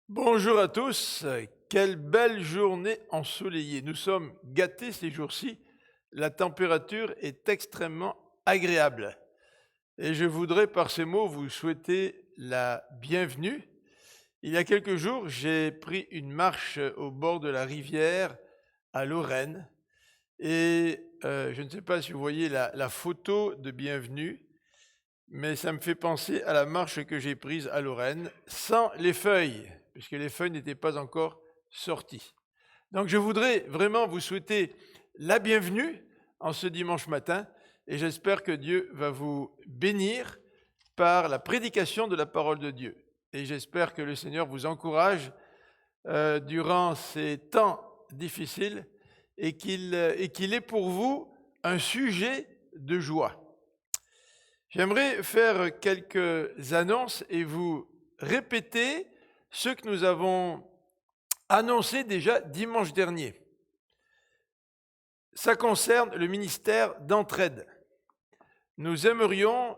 Bonjour à tous, quelle belle journée ensoleillée. Nous sommes gâtés ces jours-ci, la température est extrêmement agréable. Et je voudrais par ces mots vous souhaiter la bienvenue. Il y a quelques jours, j'ai pris une marche au bord de la rivière à Lorraine et je ne sais pas si vous voyez la photo de bienvenue, mais ça me fait penser à la marche que j'ai prise à Lorraine sans les feuilles, puisque les feuilles n'étaient pas encore sorties. Donc je voudrais vraiment vous souhaiter la bienvenue en ce dimanche matin et j'espère que Dieu va vous bénir par la prédication de la parole de Dieu. Et j'espère que le Seigneur vous encourage durant ces temps difficiles et qu'il est pour vous un sujet de joie. J'aimerais faire quelques annonces et vous répéter ce que nous avons annoncé déjà dimanche dernier. Ça concerne le ministère d'entraide. Nous aimerions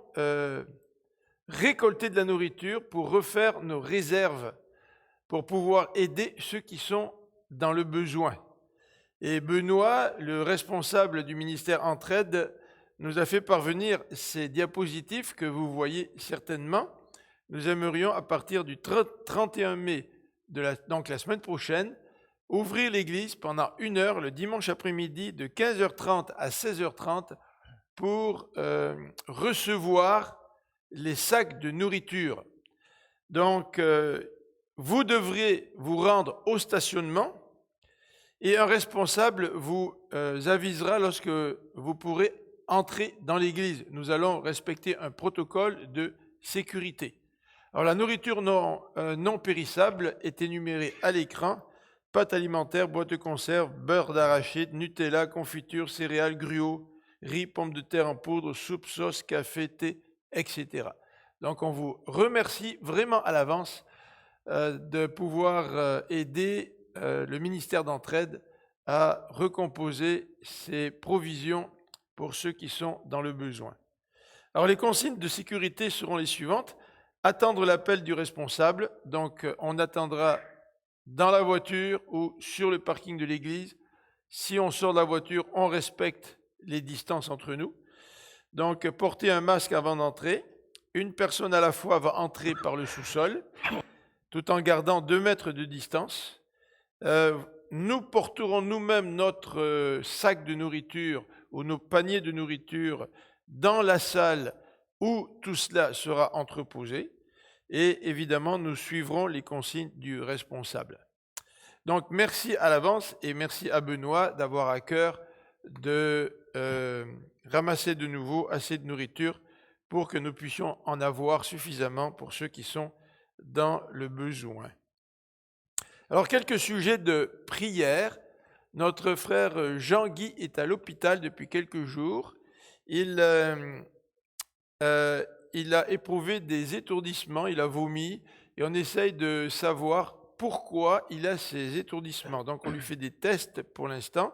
récolter de la nourriture pour refaire nos réserves, pour pouvoir aider ceux qui sont dans le besoin. Et Benoît, le responsable du ministère Entraide, nous a fait parvenir ces diapositives que vous voyez certainement. Nous aimerions, à partir du 31 mai, donc la semaine prochaine, ouvrir l'église pendant 1 heure le dimanche après-midi de 15h30 à 16h30 pour recevoir les sacs de nourriture. Donc, vous devrez vous rendre au stationnement et un responsable vous avisera lorsque vous pourrez entrer dans l'église. Nous allons respecter un protocole de sécurité. Alors la nourriture non périssable est énumérée à l'écran. Pâtes alimentaires, boîtes de conserve, beurre d'arachide, Nutella, confiture, céréales, gruau, riz, pommes de terre en poudre, soupe, sauce, café, thé, etc. Donc on vous remercie vraiment à l'avance de pouvoir aider le ministère d'entraide à recomposer ses provisions pour ceux qui sont dans le besoin. Alors les consignes de sécurité seront les suivantes. Attendre l'appel du responsable, donc on attendra dans la voiture ou sur le parking de l'église. Si on sort de la voiture, on respecte les distances entre nous. Donc porter un masque avant d'entrer. Une personne à la fois va entrer par le sous-sol, tout en gardant 2 mètres de distance. Nous porterons nous-mêmes notre sac de nourriture ou nos paniers de nourriture dans la salle où tout cela sera entreposé. Et évidemment, nous suivrons les consignes du responsable. Donc, merci à l'avance et merci à Benoît d'avoir à cœur de ramasser de nouveau assez de nourriture pour que nous puissions en avoir suffisamment pour ceux qui sont dans le besoin. Alors, quelques sujets de prière. Notre frère Jean-Guy est à l'hôpital depuis quelques jours. Il a éprouvé des étourdissements, il a vomi, et on essaye de savoir pourquoi il a ces étourdissements. Donc, on lui fait des tests pour l'instant.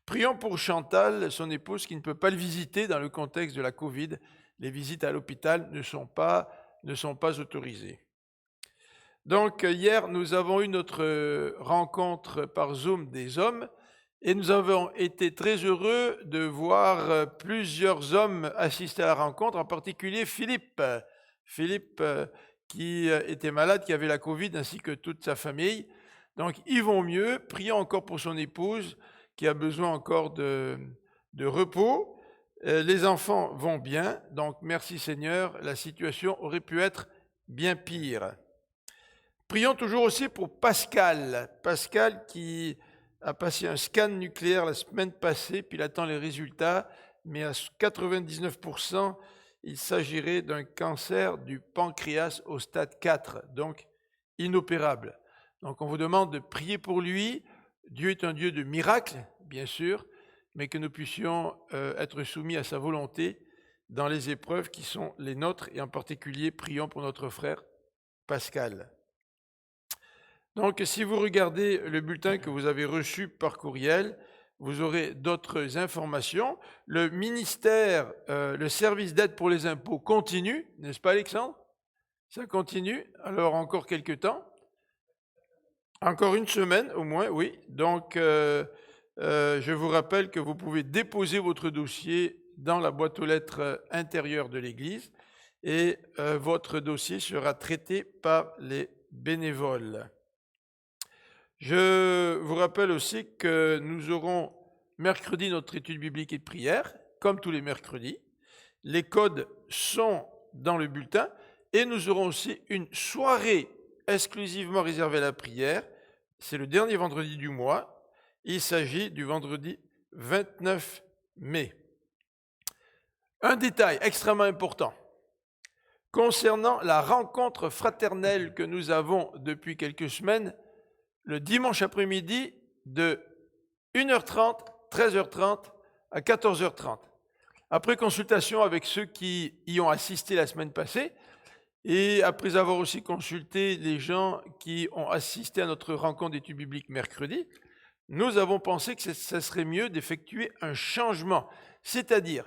Prions pour Chantal, son épouse, qui ne peut pas le visiter dans le contexte de la Covid. Les visites à l'hôpital ne sont pas autorisées. Donc hier, nous avons eu notre rencontre par Zoom des hommes et nous avons été très heureux de voir plusieurs hommes assister à la rencontre, en particulier Philippe. Philippe qui était malade, qui avait la Covid, ainsi que toute sa famille. Donc ils vont mieux. Prions encore pour son épouse qui a besoin encore de repos. Les enfants vont bien, donc merci Seigneur, la situation aurait pu être bien pire. Prions toujours aussi pour Pascal. Pascal qui a passé un scan nucléaire la semaine passée, puis il attend les résultats, mais à 99%, il s'agirait d'un cancer du pancréas au stade 4, donc inopérable. Donc on vous demande de prier pour lui. Dieu est un Dieu de miracles, bien sûr, mais que nous puissions être soumis à sa volonté dans les épreuves qui sont les nôtres, et en particulier, prions pour notre frère Pascal. Donc, si vous regardez le bulletin que vous avez reçu par courriel, vous aurez d'autres informations. Le ministère, le service d'aide pour les impôts continue, n'est-ce pas Alexandre? Ça continue, alors encore quelques temps. Encore une semaine au moins, oui. Donc, je vous rappelle que vous pouvez déposer votre dossier dans la boîte aux lettres intérieure de l'Église et votre dossier sera traité par les bénévoles. Je vous rappelle aussi que nous aurons mercredi notre étude biblique et de prière, comme tous les mercredis. Les codes sont dans le bulletin et nous aurons aussi une soirée exclusivement réservée à la prière. C'est le dernier vendredi du mois. Il s'agit du vendredi 29 mai. Un détail extrêmement important concernant la rencontre fraternelle que nous avons depuis quelques semaines, le dimanche après-midi de 1h30, 13h30 à 14h30. Après consultation avec ceux qui y ont assisté la semaine passée, et après avoir aussi consulté les gens qui ont assisté à notre rencontre d'études bibliques mercredi, nous avons pensé que ce serait mieux d'effectuer un changement, c'est-à-dire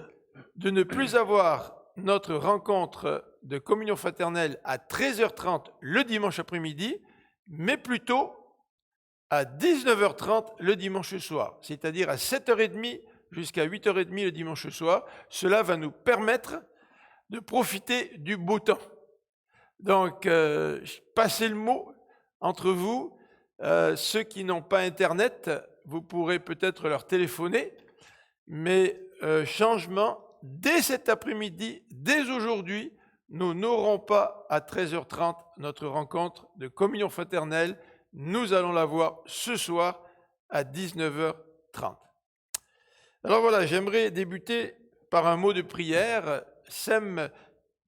de ne plus avoir notre rencontre de communion fraternelle à 13h30 le dimanche après-midi, mais plutôt à 19h30 le dimanche soir, c'est-à-dire à 7h30 jusqu'à 8h30 le dimanche soir. Cela va nous permettre de profiter du beau temps. Donc, passez le mot entre vous. Ceux qui n'ont pas Internet, vous pourrez peut-être leur téléphoner, mais changement, dès cet après-midi, dès aujourd'hui, nous n'aurons pas à 13h30 notre rencontre de communion fraternelle. Nous allons la voir ce soir à 19h30. Alors voilà, j'aimerais débuter par un mot de prière. Sem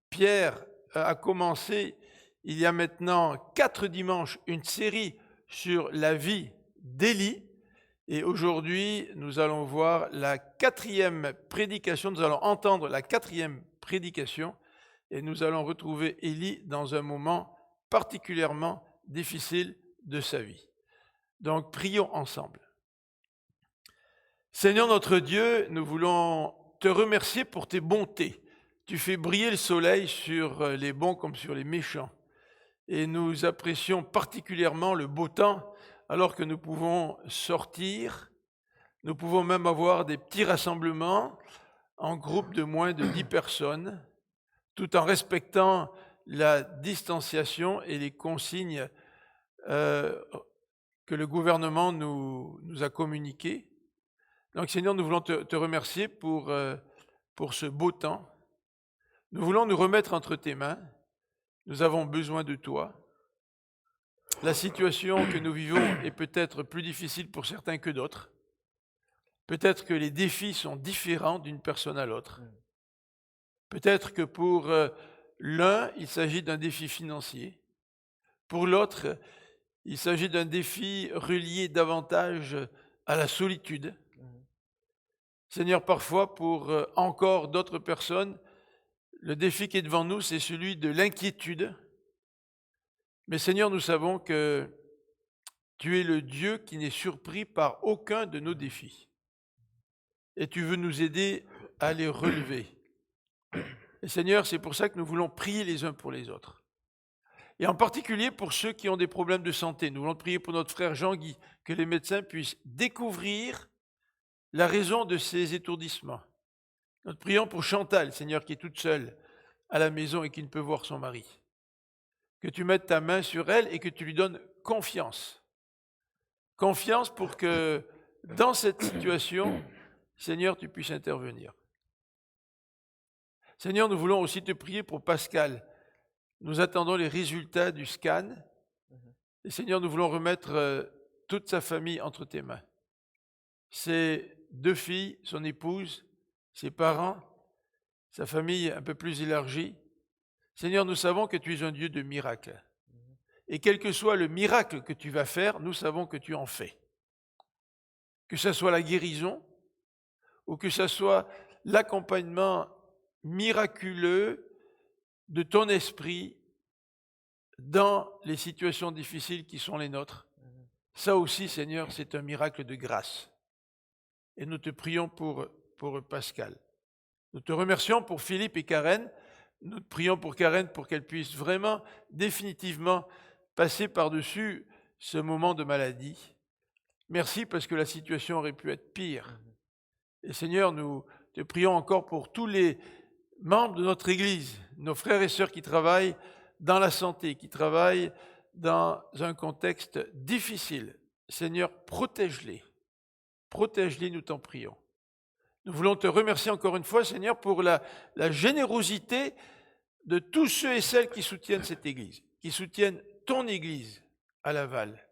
Pierre a commencé il y a maintenant 4 dimanches une série sur la vie d'Élie. Et aujourd'hui, nous allons voir la 4e prédication, nous allons entendre la 4e prédication et nous allons retrouver Élie dans un moment particulièrement difficile de sa vie. Donc, prions ensemble. Seigneur notre Dieu, nous voulons te remercier pour tes bontés. Tu fais briller le soleil sur les bons comme sur les méchants. Et nous apprécions particulièrement le beau temps alors que nous pouvons sortir. Nous pouvons même avoir des petits rassemblements en groupe de moins de 10 personnes, tout en respectant la distanciation et les consignes que le gouvernement nous a communiquées. Donc Seigneur, nous voulons te remercier pour ce beau temps. Nous voulons nous remettre entre tes mains. Nous avons besoin de toi. La situation que nous vivons est peut-être plus difficile pour certains que d'autres. Peut-être que les défis sont différents d'une personne à l'autre. Peut-être que pour l'un, il s'agit d'un défi financier. Pour l'autre, il s'agit d'un défi relié davantage à la solitude. Seigneur, parfois, pour encore d'autres personnes, le défi qui est devant nous, c'est celui de l'inquiétude. Mais Seigneur, nous savons que tu es le Dieu qui n'est surpris par aucun de nos défis. Et tu veux nous aider à les relever. Et Seigneur, c'est pour ça que nous voulons prier les uns pour les autres. Et en particulier pour ceux qui ont des problèmes de santé. Nous voulons prier pour notre frère Jean-Guy, que les médecins puissent découvrir la raison de ces étourdissements. Nous prions pour Chantal, Seigneur, qui est toute seule à la maison et qui ne peut voir son mari. Que tu mettes ta main sur elle et que tu lui donnes confiance. Confiance pour que dans cette situation, Seigneur, tu puisses intervenir. Seigneur, nous voulons aussi te prier pour Pascal. Nous attendons les résultats du scan. Et Seigneur, nous voulons remettre toute sa famille entre tes mains. Ses 2 filles, son épouse, ses parents, sa famille un peu plus élargie. Seigneur, nous savons que tu es un Dieu de miracles. Et quel que soit le miracle que tu vas faire, nous savons que tu en fais. Que ce soit la guérison ou que ce soit l'accompagnement miraculeux de ton esprit dans les situations difficiles qui sont les nôtres. Ça aussi, Seigneur, c'est un miracle de grâce. Et nous te prions pour Pascal. Nous te remercions pour Philippe et Karen. Nous te prions pour Karen pour qu'elle puisse vraiment, définitivement, passer par-dessus ce moment de maladie. Merci parce que la situation aurait pu être pire. Et Seigneur, nous te prions encore pour tous les membres de notre Église, nos frères et sœurs qui travaillent dans la santé, qui travaillent dans un contexte difficile. Seigneur, protège-les. Protège-les, nous t'en prions. Nous voulons te remercier encore une fois, Seigneur, pour la générosité de tous ceux et celles qui soutiennent cette Église, qui soutiennent ton Église à Laval.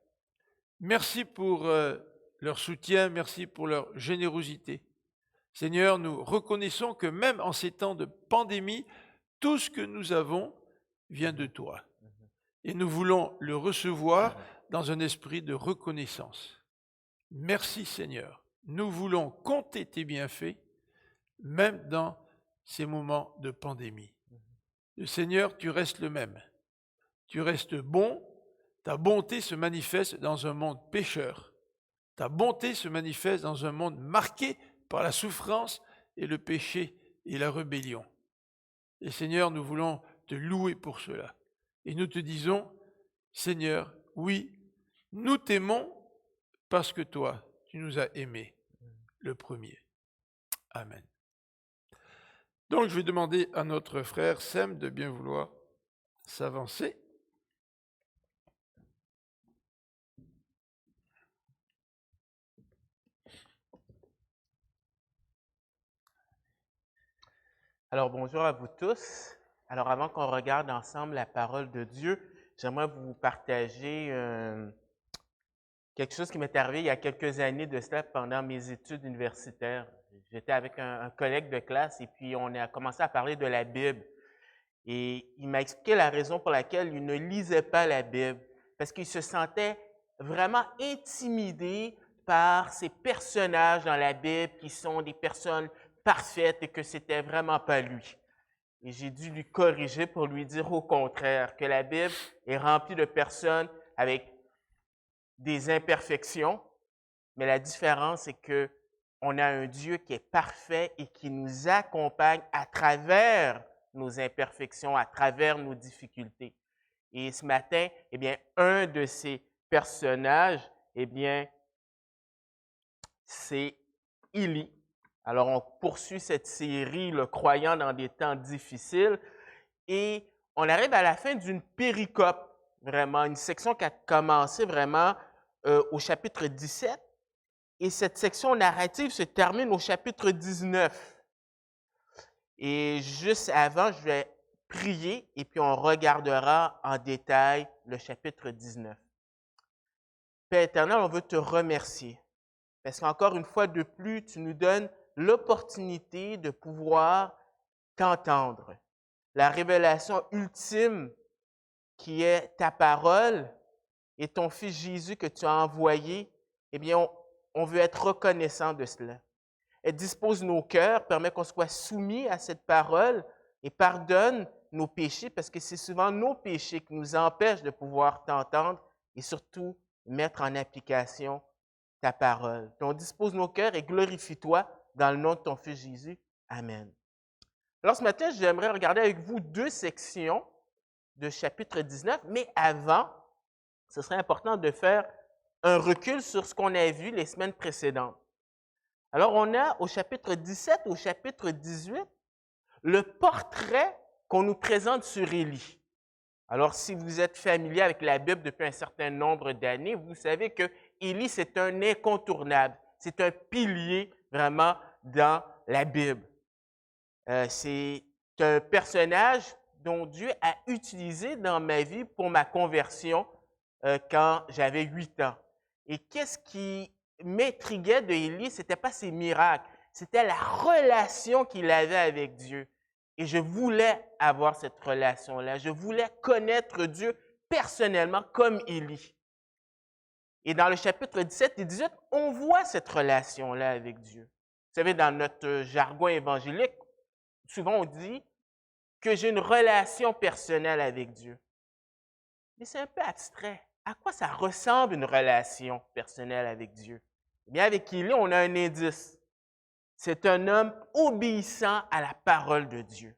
Merci pour leur soutien, merci pour leur générosité. Seigneur, nous reconnaissons que même en ces temps de pandémie, tout ce que nous avons vient de toi. Et nous voulons le recevoir dans un esprit de reconnaissance. Merci Seigneur. Nous voulons compter tes bienfaits, même dans ces moments de pandémie. Le Seigneur, tu restes le même. Tu restes bon. Ta bonté se manifeste dans un monde pécheur. Ta bonté se manifeste dans un monde marqué par la souffrance et le péché et la rébellion. Et Seigneur, nous voulons te louer pour cela. Et nous te disons, Seigneur, oui, nous t'aimons parce que toi, tu nous as aimés le premier. Amen. Donc, je vais demander à notre frère Sem de bien vouloir s'avancer. Alors, bonjour à vous tous. Alors, avant qu'on regarde ensemble la parole de Dieu, j'aimerais vous partager quelque chose qui m'est arrivé il y a quelques années de cela pendant mes études universitaires. J'étais avec un collègue de classe et puis on a commencé à parler de la Bible. Et il m'a expliqué la raison pour laquelle il ne lisait pas la Bible, parce qu'il se sentait vraiment intimidé par ces personnages dans la Bible qui sont des personnes parfaites et que c'était vraiment pas lui. Et j'ai dû lui corriger pour lui dire au contraire, que la Bible est remplie de personnes avec des imperfections, mais la différence c'est que on a un Dieu qui est parfait et qui nous accompagne à travers nos imperfections, à travers nos difficultés. Et ce matin, eh bien, un de ces personnages, eh bien, c'est Élie. Alors, on poursuit cette série, le croyant dans des temps difficiles, et on arrive à la fin d'une péricope, vraiment, une section qui a commencé vraiment au chapitre 17, et cette section narrative se termine au chapitre 19. Et juste avant, je vais prier, et puis on regardera en détail le chapitre 19. Père éternel, on veut te remercier. Parce qu'encore une fois de plus, tu nous donnes l'opportunité de pouvoir t'entendre. La révélation ultime qui est ta parole et ton Fils Jésus que tu as envoyé, eh bien, on veut être reconnaissant de cela. Elle dispose nos cœurs, permet qu'on soit soumis à cette parole et pardonne nos péchés, parce que c'est souvent nos péchés qui nous empêchent de pouvoir t'entendre et surtout mettre en application ta parole. Donc, dispose nos cœurs et glorifie-toi dans le nom de ton Fils Jésus. Amen. Alors, ce matin, j'aimerais regarder avec vous deux sections de chapitre 19, mais avant, ce serait important de faire un recul sur ce qu'on a vu les semaines précédentes. Alors, on a au chapitre 17, au chapitre 18, le portrait qu'on nous présente sur Élie. Alors, si vous êtes familier avec la Bible depuis un certain nombre d'années, vous savez que Élie, c'est un incontournable. C'est un pilier vraiment dans la Bible. C'est un personnage dont Dieu a utilisé dans ma vie pour ma conversion quand j'avais 8 ans. Et qu'est-ce qui m'intriguait de Élie? Ce n'était pas ses miracles, c'était la relation qu'il avait avec Dieu. Et je voulais avoir cette relation-là. Je voulais connaître Dieu personnellement comme Élie. Et dans le chapitre 17 et 18, on voit cette relation-là avec Dieu. Vous savez, dans notre jargon évangélique, souvent on dit que j'ai une relation personnelle avec Dieu. Mais c'est un peu abstrait. À quoi ça ressemble une relation personnelle avec Dieu? Eh bien, avec Élie, on a un indice. C'est un homme obéissant à la parole de Dieu.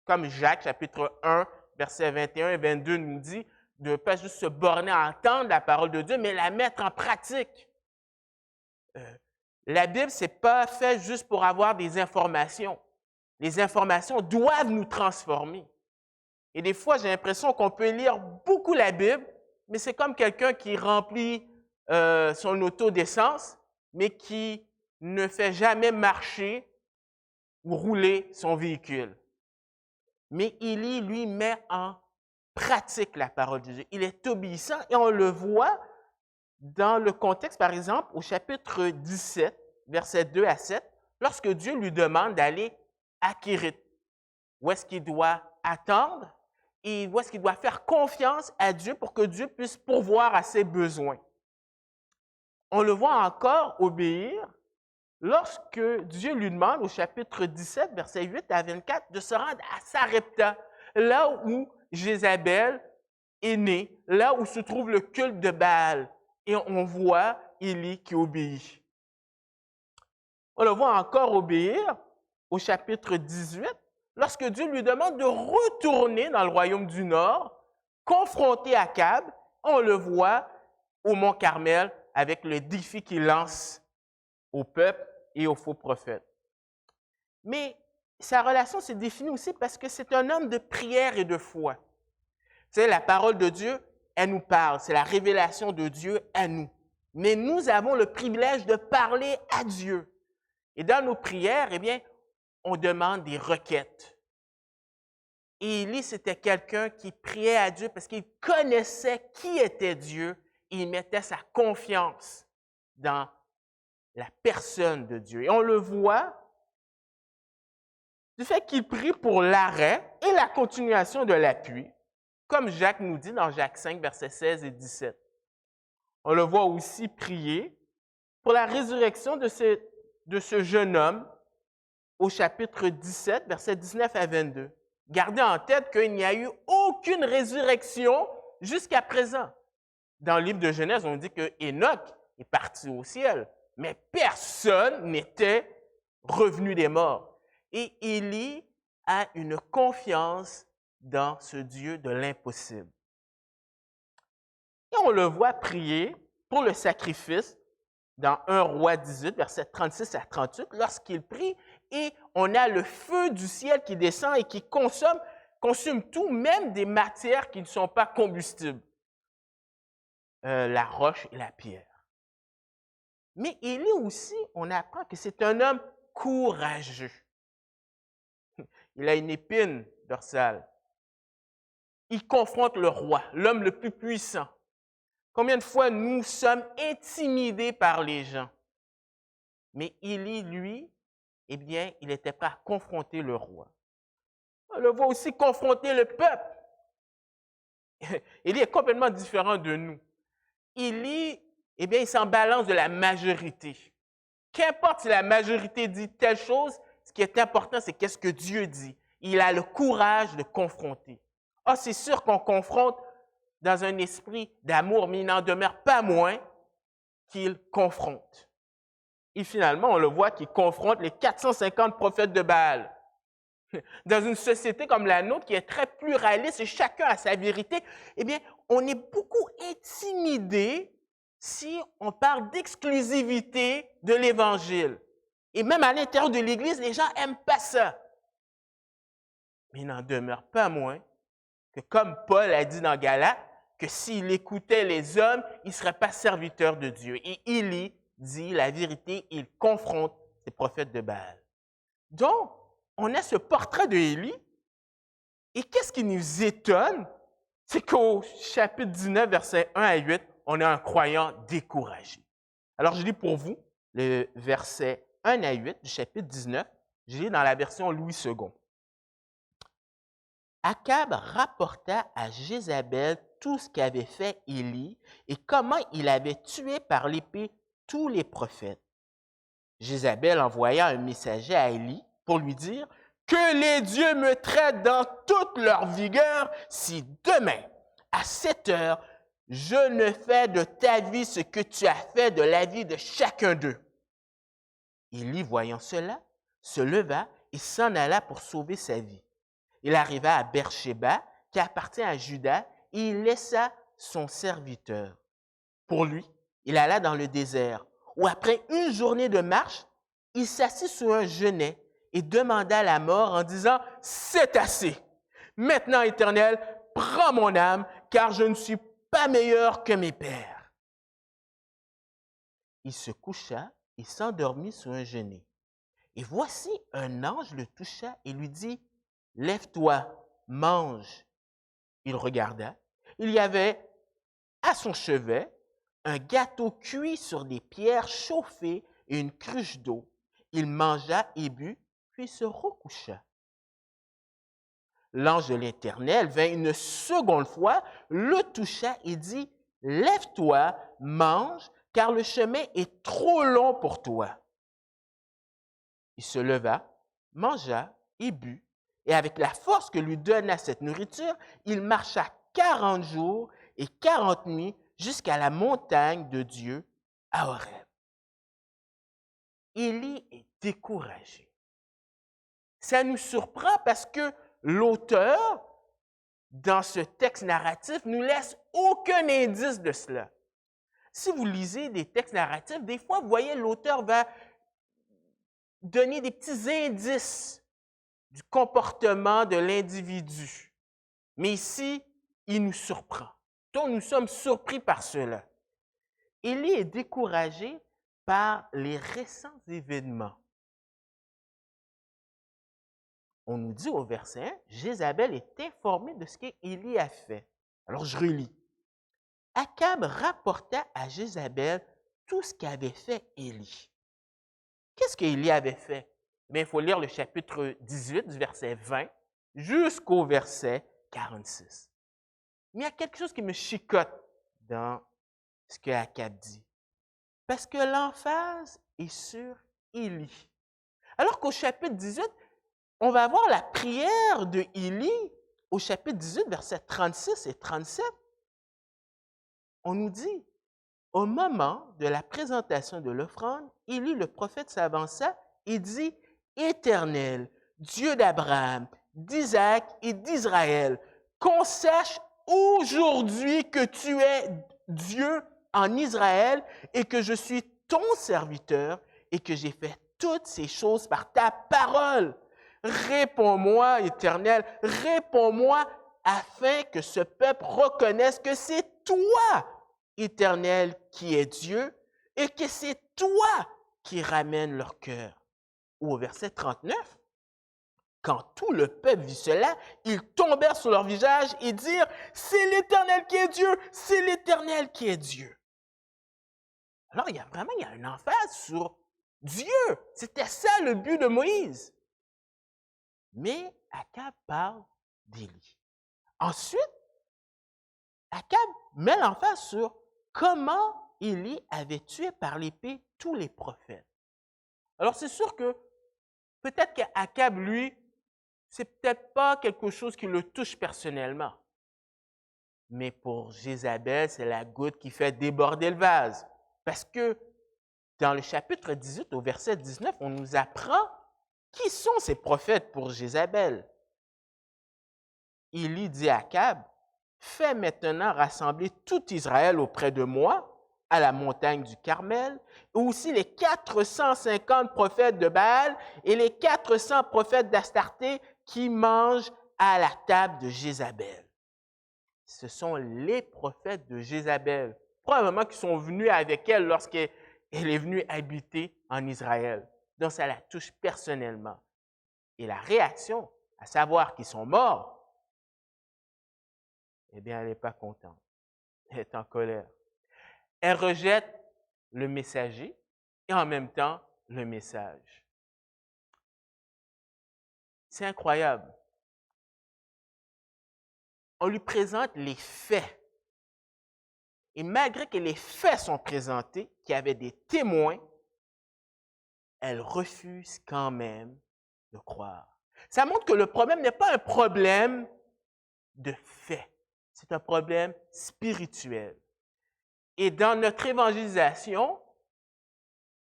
Comme Jacques, chapitre 1, versets 21 et 22 nous dit, de pas juste se borner à entendre la parole de Dieu, mais la mettre en pratique. La Bible, ce n'est pas fait juste pour avoir des informations. Les informations doivent nous transformer. Et des fois, j'ai l'impression qu'on peut lire beaucoup la Bible, mais c'est comme quelqu'un qui remplit son auto d'essence, mais qui ne fait jamais marcher ou rouler son véhicule. Mais Élie, lui, met en pratique la parole de Dieu. Il est obéissant et on le voit dans le contexte, par exemple, au chapitre 17, versets 2 à 7, lorsque Dieu lui demande d'aller à Kérit, où est-ce qu'il doit attendre et où est-ce qu'il doit faire confiance à Dieu pour que Dieu puisse pourvoir à ses besoins. On le voit encore obéir lorsque Dieu lui demande au chapitre 17, versets 8 à 24, de se rendre à Sarepta, là où Jézabel est née, là où se trouve le culte de Baal. Et on voit Élie qui obéit. On le voit encore obéir au chapitre 18, lorsque Dieu lui demande de retourner dans le royaume du Nord, confronter Akab. On le voit au mont Carmel avec le défi qu'il lance au peuple et aux faux prophètes. Mais sa relation se définit aussi parce que c'est un homme de prière et de foi. Vous savez, la parole de Dieu, elle nous parle, c'est la révélation de Dieu à nous. Mais nous avons le privilège de parler à Dieu. Et dans nos prières, eh bien, on demande des requêtes. Et Élie, c'était quelqu'un qui priait à Dieu parce qu'il connaissait qui était Dieu et il mettait sa confiance dans la personne de Dieu. Et on le voit du fait qu'il prie pour l'arrêt et la continuation de la pluie, comme Jacques nous dit dans Jacques 5, versets 16 et 17. On le voit aussi prier pour la résurrection de ce jeune homme au chapitre 17, versets 19 à 22. Gardez en tête qu'il n'y a eu aucune résurrection jusqu'à présent. Dans le livre de Genèse, on dit que Enoch est parti au ciel, mais personne n'était revenu des morts. Et Élie a une confiance dans ce Dieu de l'impossible. Et on le voit prier pour le sacrifice dans 1 Roi 18, versets 36 à 38, lorsqu'il prie, et on a le feu du ciel qui descend et qui consume tout, même des matières qui ne sont pas combustibles, la roche et la pierre. Mais Élie aussi, on apprend que c'est un homme courageux. Il a une épine dorsale. Il confronte le roi, l'homme le plus puissant. Combien de fois nous sommes intimidés par les gens? Mais Élie, lui, eh bien, il était prêt à confronter le roi. On le voit aussi confronter le peuple. Élie est complètement différent de nous. Élie, eh bien, il s'en balance de la majorité. Qu'importe si la majorité dit telle chose, ce qui est important, c'est qu'est-ce que Dieu dit. Il a le courage de confronter. Ah, c'est sûr qu'on confronte dans un esprit d'amour, mais il n'en demeure pas moins qu'il confronte. Et finalement, on le voit qu'il confronte les 450 prophètes de Baal. Dans une société comme la nôtre, qui est très pluraliste et chacun a sa vérité, eh bien, on est beaucoup intimidé si on parle d'exclusivité de l'Évangile. Et même à l'intérieur de l'Église, les gens n'aiment pas ça. Mais il n'en demeure pas moins que, comme Paul a dit dans Galates, que s'il écoutait les hommes, il ne serait pas serviteur de Dieu. Et Élie dit la vérité, il confronte les prophètes de Baal. Donc, on a ce portrait de Élie. Et qu'est-ce qui nous étonne? C'est qu'au chapitre 19, versets 1 à 8, on a un croyant découragé. Alors, je lis pour vous le verset 1 à 8 du chapitre 19. Je lis dans la version Louis II. Akab rapporta à Jézabel tout ce qu'avait fait Élie et comment il avait tué par l'épée tous les prophètes. Jézabel envoya un messager à Élie pour lui dire « Que les dieux me traitent dans toute leur vigueur si demain, à 7 heures, je ne fais de ta vie ce que tu as fait de la vie de chacun d'eux. » Élie, voyant cela, se leva et s'en alla pour sauver sa vie. Il arriva à Beersheba, qui appartient à Juda, et il laissa son serviteur. Pour lui, il alla dans le désert, où après une journée de marche, il s'assit sur un genêt et demanda la mort en disant, « C'est assez! Maintenant, Éternel, prends mon âme, car je ne suis pas meilleur que mes pères. » Il se coucha et s'endormit sur un genêt. Et voici un ange le toucha et lui dit, « Lève-toi, mange. » Il regarda. Il y avait à son chevet un gâteau cuit sur des pierres chauffées et une cruche d'eau. Il mangea et but, puis se recoucha. L'ange de l'Éternel vint une seconde fois, le toucha et dit, « Lève-toi, mange, car le chemin est trop long pour toi. » Il se leva, mangea et but, et avec la force que lui donna cette nourriture, il marcha 40 jours et 40 nuits jusqu'à la montagne de Dieu à Horeb. Élie est découragé. Ça nous surprend parce que l'auteur, dans ce texte narratif, nous laisse aucun indice de cela. Si vous lisez des textes narratifs, des fois, vous voyez, l'auteur va donner des petits indices du comportement de l'individu. Mais ici, il nous surprend. Donc, nous sommes surpris par cela. Élie est découragé par les récents événements. On nous dit au verset 1, Jézabel est informée de ce qu'Élie a fait. Alors, je relis. Akab rapporta à Jézabel tout ce qu'avait fait Élie. Qu'est-ce qu'Élie avait fait? Bien, il faut lire le chapitre 18, du verset 20 jusqu'au verset 46. Mais il y a quelque chose qui me chicote dans ce que Akab dit. Parce que l'emphase est sur Élie. Alors qu'au chapitre 18, on va voir la prière de Élie au chapitre 18, versets 36 et 37. On nous dit, au moment de la présentation de l'offrande, Élie, le prophète, s'avança et dit, « Éternel, Dieu d'Abraham, d'Isaac et d'Israël, qu'on sache aujourd'hui que tu es Dieu en Israël et que je suis ton serviteur et que j'ai fait toutes ces choses par ta parole. Réponds-moi, Éternel, réponds-moi afin que ce peuple reconnaisse que c'est toi, Éternel, qui est Dieu et que c'est toi qui ramène leur cœur. » Ou au verset 39, quand tout le peuple vit cela, ils tombèrent sur leur visage et dirent, « C'est l'Éternel qui est Dieu, c'est l'Éternel qui est Dieu. » Alors, il y a une emphase sur Dieu. C'était ça le but de Moïse. Mais Akab parle d'Élie. Ensuite, Akab met l'emphase sur comment Élie avait tué par l'épée tous les prophètes. Alors, c'est sûr que peut-être qu'Akab, lui, c'est peut-être pas quelque chose qui le touche personnellement. Mais pour Jézabel, c'est la goutte qui fait déborder le vase. Parce que dans le chapitre 18, au verset 19, on nous apprend qui sont ces prophètes pour Jézabel. Élie dit à Akab, « Fais maintenant rassembler tout Israël auprès de moi, à la montagne du Carmel, et aussi les 450 prophètes de Baal et les 400 prophètes d'Astarté qui mangent à la table de Jézabel. » Ce sont les prophètes de Jézabel, probablement qui sont venus avec elle lorsqu'elle est venue habiter en Israël. Donc, ça la touche personnellement. Et la réaction, à savoir qu'ils sont morts, eh bien, elle n'est pas contente. Elle est en colère. Elle rejette le messager et en même temps le message. C'est incroyable. On lui présente les faits. Et malgré que les faits sont présentés, qu'il y avait des témoins, elle refuse quand même de croire. Ça montre que le problème n'est pas un problème de faits, c'est un problème spirituel. Et dans notre évangélisation,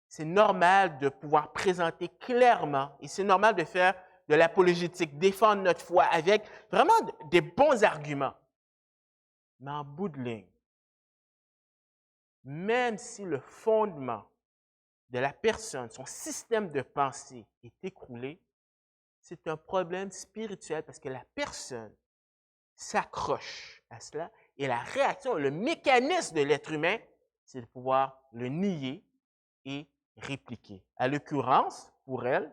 c'est normal de pouvoir présenter clairement, et c'est normal de faire de l'apologétique, défendre notre foi avec vraiment des bons arguments. Mais en bout de ligne, même si le fondement de la personne, son système de pensée est écroulé, c'est un problème spirituel parce que la personne s'accroche à cela et la réaction, le mécanisme de l'être humain, c'est de pouvoir le nier et répliquer. À l'occurrence, pour elle,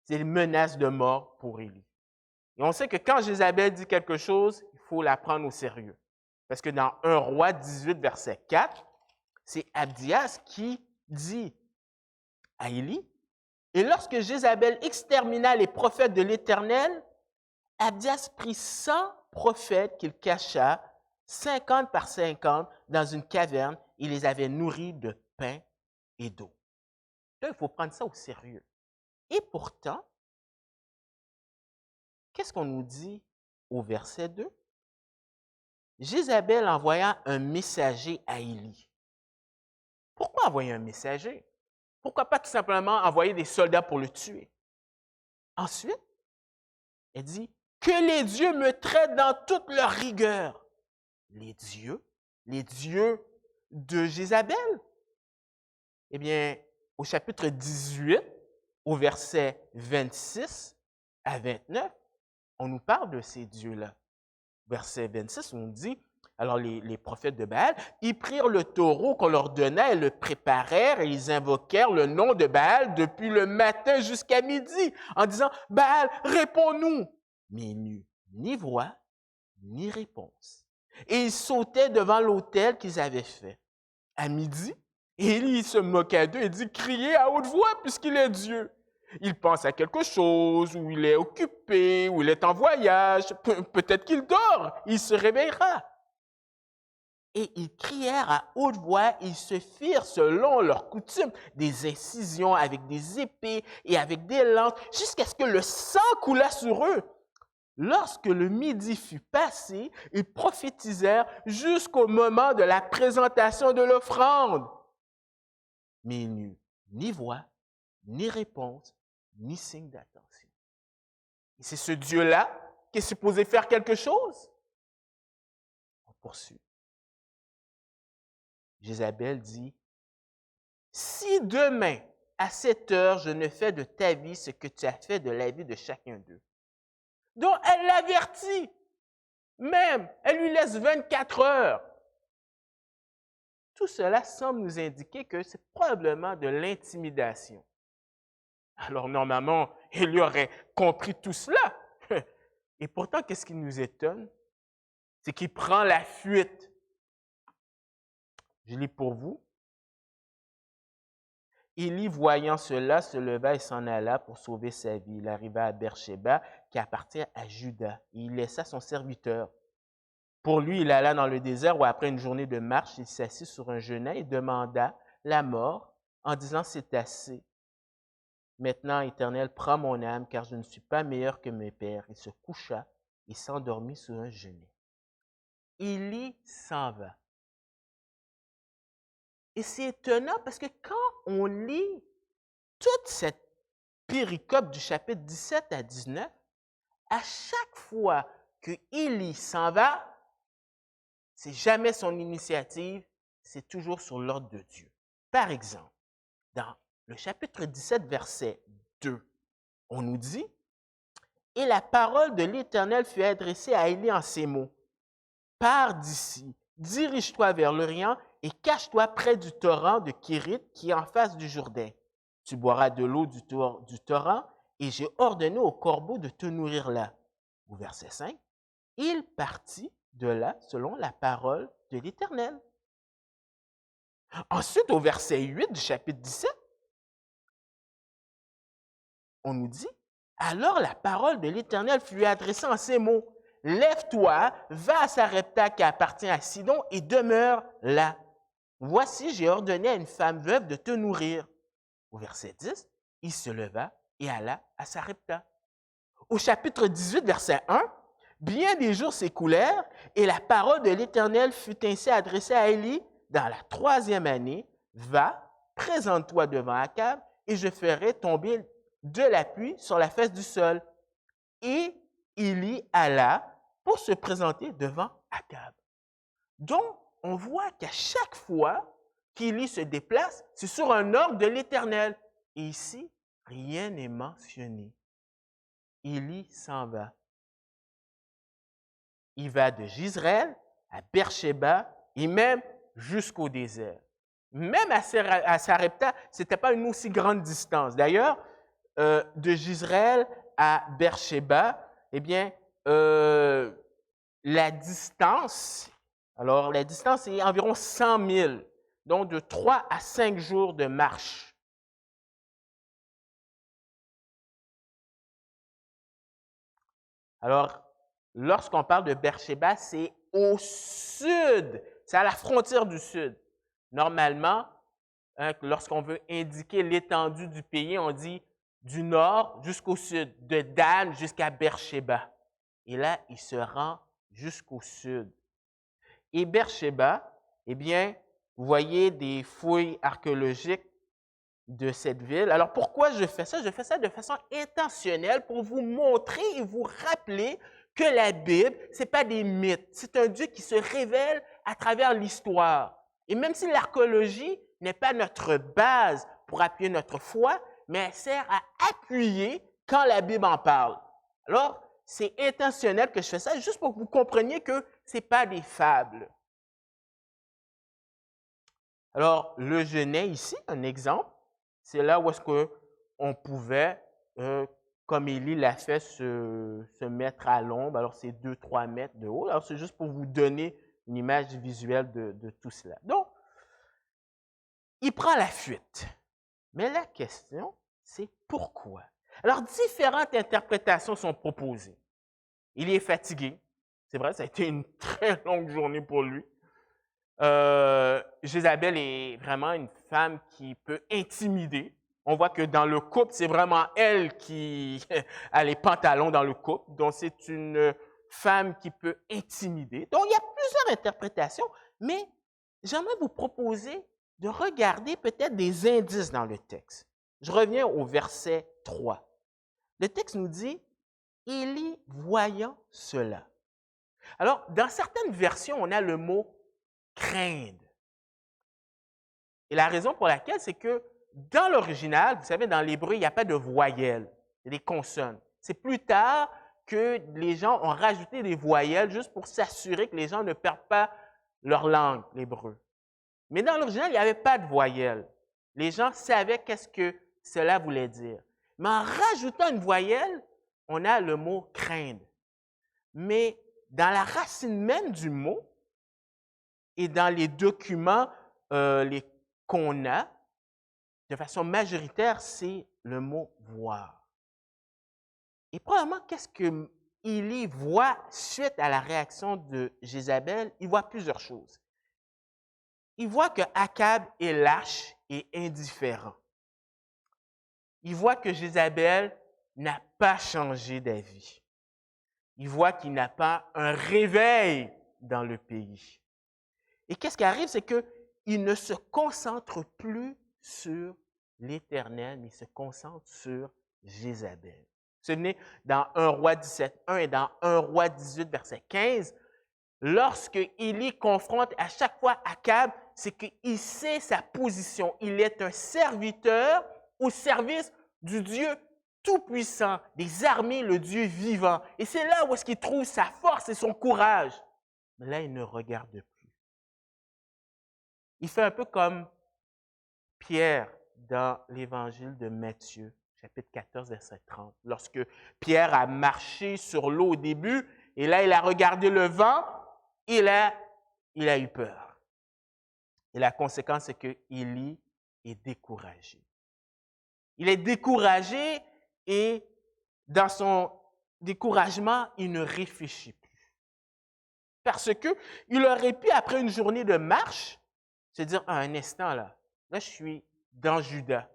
c'est une menace de mort pour Élie. Et on sait que quand Jézabel dit quelque chose, il faut la prendre au sérieux. Parce que dans 1 Roi 18, verset 4, c'est Abdias qui dit à Élie, « Et lorsque Jézabel extermina les prophètes de l'Éternel, Abdias prit 100 prophètes qu'il cacha, 50 par 50, dans une caverne. Il les avait nourris de pain et d'eau. » Là, il faut prendre ça au sérieux. Et pourtant, qu'est-ce qu'on nous dit au verset 2? Jézabel envoya un messager à Élie. Pourquoi envoyer un messager? Pourquoi pas tout simplement envoyer des soldats pour le tuer? Ensuite, elle dit, « Que les dieux me traitent dans toute leur rigueur. » Les dieux de Jézabel. Eh bien, au chapitre 18, au verset 26 à 29, on nous parle de ces dieux-là. Verset 26, on nous dit, alors les prophètes de Baal, ils prirent le taureau qu'on leur donnait et le préparèrent et ils invoquèrent le nom de Baal depuis le matin jusqu'à midi en disant, « Baal, réponds-nous » Mais il n'y eut ni voix, ni réponse. Et ils sautaient devant l'autel qu'ils avaient fait. À midi, Élie se moqua d'eux et dit, « Criez à haute voix puisqu'il est Dieu. » Il pense à quelque chose, ou il est occupé, ou il est en voyage, peut-être qu'il dort, il se réveillera. Et ils crièrent à haute voix, ils se firent selon leur coutume des incisions avec des épées et avec des lances, jusqu'à ce que le sang coulât sur eux. Lorsque le midi fut passé, ils prophétisèrent jusqu'au moment de la présentation de l'offrande. Mais il n'y eut ni voix, ni réponse, ni signe d'attention. Et c'est ce Dieu-là qui est supposé faire quelque chose. On poursuit. Jézabel dit, « Si demain, à cette heure, je ne fais de ta vie ce que tu as fait de la vie de chacun d'eux. » Donc, elle l'avertit. Même, elle lui laisse 24 heures. Tout cela semble nous indiquer que c'est probablement de l'intimidation. Alors, normalement, il lui aurait compris tout cela. Et pourtant, qu'est-ce qui nous étonne? C'est qu'il prend la fuite. Je lis pour vous. Élie, voyant cela, se leva et s'en alla pour sauver sa vie. Il arriva à Beersheba, qui appartient à Juda, et il laissa son serviteur. Pour lui, il alla dans le désert où, après une journée de marche, il s'assit sur un genêt et demanda la mort en disant, « C'est assez. Maintenant, Éternel, prends mon âme, car je ne suis pas meilleur que mes pères. » Il se coucha et s'endormit sur un genêt. Élie s'en va. Et c'est étonnant parce que quand on lit toute cette péricope du chapitre 17 à 19, à chaque fois que Élie s'en va, c'est jamais son initiative, c'est toujours sur l'ordre de Dieu. Par exemple, dans le chapitre 17, verset 2, on nous dit, « Et la parole de l'Éternel fut adressée à Élie en ces mots. Pars d'ici, dirige-toi vers l'Orient et cache-toi près du torrent de Kérit qui est en face du Jourdain. Tu boiras de l'eau du torrent et j'ai ordonné aux corbeaux de te nourrir là. » Au verset 5, il partit de là selon la parole de l'Éternel. Ensuite, au verset 8 du chapitre 17, on nous dit, « Alors la parole de l'Éternel fut adressée en ces mots. Lève-toi, va à Sarepta qui appartient à Sidon et demeure là. Voici, j'ai ordonné à une femme veuve de te nourrir. » Au verset 10, il se leva et alla à Sarepta. Au chapitre 18, verset 1, bien des jours s'écoulèrent et la parole de l'Éternel fut ainsi adressée à Élie dans la 3e année. Va, présente-toi devant Akab et je ferai tomber de la pluie sur la face du sol. Et Élie alla pour se présenter devant Akab. Donc, on voit qu'à chaque fois qu'Élie se déplace, c'est sur un ordre de l'Éternel. Et ici, rien n'est mentionné. Élie s'en va. Il va de Jizreel à Beersheba et même jusqu'au désert. Même à Sarepta, ce n'était pas une aussi grande distance. D'ailleurs, de Jizreel à Beersheba, eh bien, la distance est environ 100 000, donc de 3 à 5 jours de marche. Alors, lorsqu'on parle de Beersheba, c'est au sud, c'est à la frontière du sud. Normalement, hein, lorsqu'on veut indiquer l'étendue du pays, on dit du nord jusqu'au sud, de Dan jusqu'à Beersheba. Et là, il se rend jusqu'au sud. Et Beersheba, eh bien, vous voyez des fouilles archéologiques de cette ville. Alors, pourquoi je fais ça? Je fais ça de façon intentionnelle pour vous montrer et vous rappeler que la Bible, ce n'est pas des mythes. C'est un Dieu qui se révèle à travers l'histoire. Et même si l'archéologie n'est pas notre base pour appuyer notre foi, mais elle sert à appuyer quand la Bible en parle. Alors, c'est intentionnel que je fais ça juste pour que vous compreniez que ce n'est pas des fables. Alors, le Genêt ici, un exemple, c'est là où est-ce qu'on pouvait, comme Élie l'a fait, se mettre à l'ombre. Alors, c'est 2-3 mètres de haut. Alors, c'est juste pour vous donner une image visuelle de tout cela. Donc, il prend la fuite. Mais la question, c'est pourquoi? Alors, différentes interprétations sont proposées. Il est fatigué. C'est vrai, ça a été une très longue journée pour lui. Jézabel est vraiment une femme qui peut intimider. On voit que dans le couple, c'est vraiment elle qui a les pantalons dans le couple. Donc, c'est une femme qui peut intimider. Donc, il y a plusieurs interprétations, mais j'aimerais vous proposer de regarder peut-être des indices dans le texte. Je reviens au verset 3. Le texte nous dit « Élie voyant cela ». Alors, dans certaines versions, on a le mot « craindre ». Et la raison pour laquelle, c'est que dans l'original, vous savez, dans l'hébreu, il n'y a pas de voyelles, il y a des consonnes. C'est plus tard que les gens ont rajouté des voyelles juste pour s'assurer que les gens ne perdent pas leur langue, l'hébreu. Mais dans l'original, il n'y avait pas de voyelles. Les gens savaient qu'est-ce que cela voulait dire. Mais en rajoutant une voyelle, on a le mot « craindre ». Mais dans la racine même du mot et dans les documents qu'on a, de façon majoritaire, c'est le mot « voir ». Et probablement, qu'est-ce que Élie voit suite à la réaction de Jézabel? Il voit plusieurs choses. Il voit que Akab est lâche et indifférent. Il voit que Jézabel n'a pas changé d'avis. Il voit qu'il n'a pas un réveil dans le pays. Et qu'est-ce qui arrive? C'est qu'il ne se concentre plus sur l'Éternel, mais il se concentre sur Jézabel. Vous vous souvenez, dans 1 Roi 17.1 et dans 1 Roi 18, verset 15, lorsque Élie confronte à chaque fois Akab, c'est qu'il sait sa position. Il est un serviteur au service du Dieu tout-puissant, des armées, le Dieu vivant. Et c'est là où est-ce qu'il trouve sa force et son courage. Mais là, il ne regarde plus. Il fait un peu comme Pierre dans l'évangile de Matthieu, chapitre 14, verset 30. Lorsque Pierre a marché sur l'eau au début, et là, il a regardé le vent, il a eu peur. Et la conséquence, c'est que Élie est découragé. Il est découragé et dans son découragement, il ne réfléchit plus. Parce qu'il aurait pu, après une journée de marche, se dire, ah, un instant là, je suis dans Juda,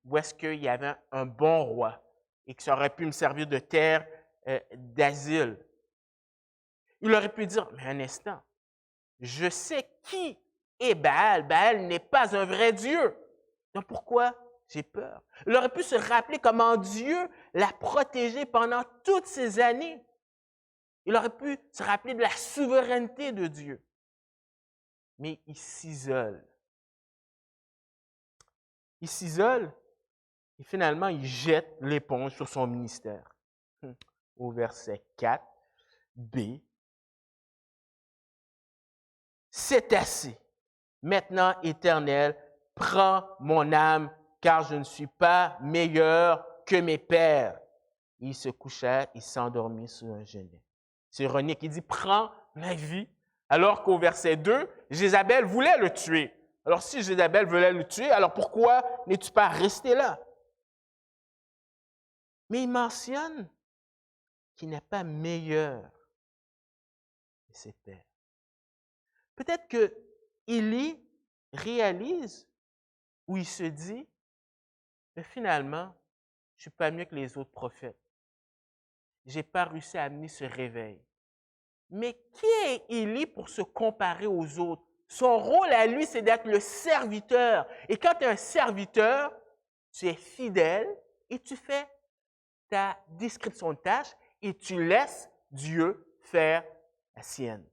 où est-ce qu'il y avait un bon roi et que ça aurait pu me servir de terre d'asile. Il aurait pu dire, mais un instant, je sais qui est Baal. Baal n'est pas un vrai Dieu. Donc pourquoi j'ai peur? Il aurait pu se rappeler comment Dieu l'a protégé pendant toutes ces années. Il aurait pu se rappeler de la souveraineté de Dieu. mais il s'isole. Il s'isole et finalement, il jette l'éponge sur son ministère. Au verset 4, B. C'est assez. Maintenant, Éternel, prends mon âme, car je ne suis pas meilleur que mes pères. Il se coucha et s'endormit sur un genêt. C'est ironique, il dit, prends ma vie, alors qu'au verset 2, Jézabel voulait le tuer. Alors si Jézabel voulait le tuer, alors pourquoi n'es-tu pas resté là? Mais il mentionne qu'il n'est pas meilleur que ses pères. Peut-être que Élie réalise ou il se dit, mais finalement, je ne suis pas mieux que les autres prophètes. Je n'ai pas réussi à amener ce réveil. Mais qui est Élie pour se comparer aux autres? Son rôle à lui, c'est d'être le serviteur. Et quand tu es un serviteur, tu es fidèle et tu fais ta description de tâche et tu laisses Dieu faire la sienne.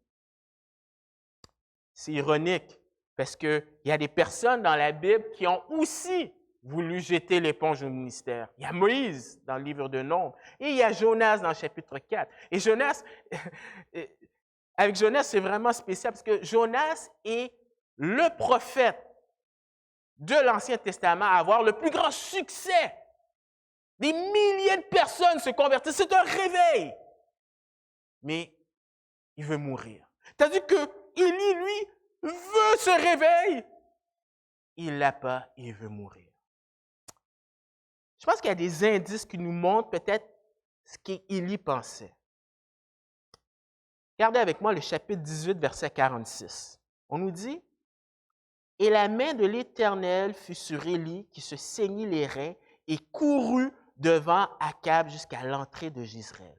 C'est ironique parce qu'il y a des personnes dans la Bible qui ont aussi voulu jeter l'éponge au ministère. Il y a Moïse dans le livre de Nombres et il y a Jonas dans le chapitre 4. Et Jonas, avec Jonas, c'est vraiment spécial parce que Jonas est le prophète de l'Ancien Testament à avoir le plus grand succès. Des milliers de personnes se convertissent. C'est un réveil. Mais il veut mourir. Tandis que Élie, lui, veut ce réveil. Il ne l'a pas et il veut mourir. Je pense qu'il y a des indices qui nous montrent peut-être ce qu'Élie pensait. Regardez avec moi le chapitre 18, verset 46. On nous dit, « Et la main de l'Éternel fut sur Élie qui se saignit les reins et courut devant Akab jusqu'à l'entrée de Jezreel. »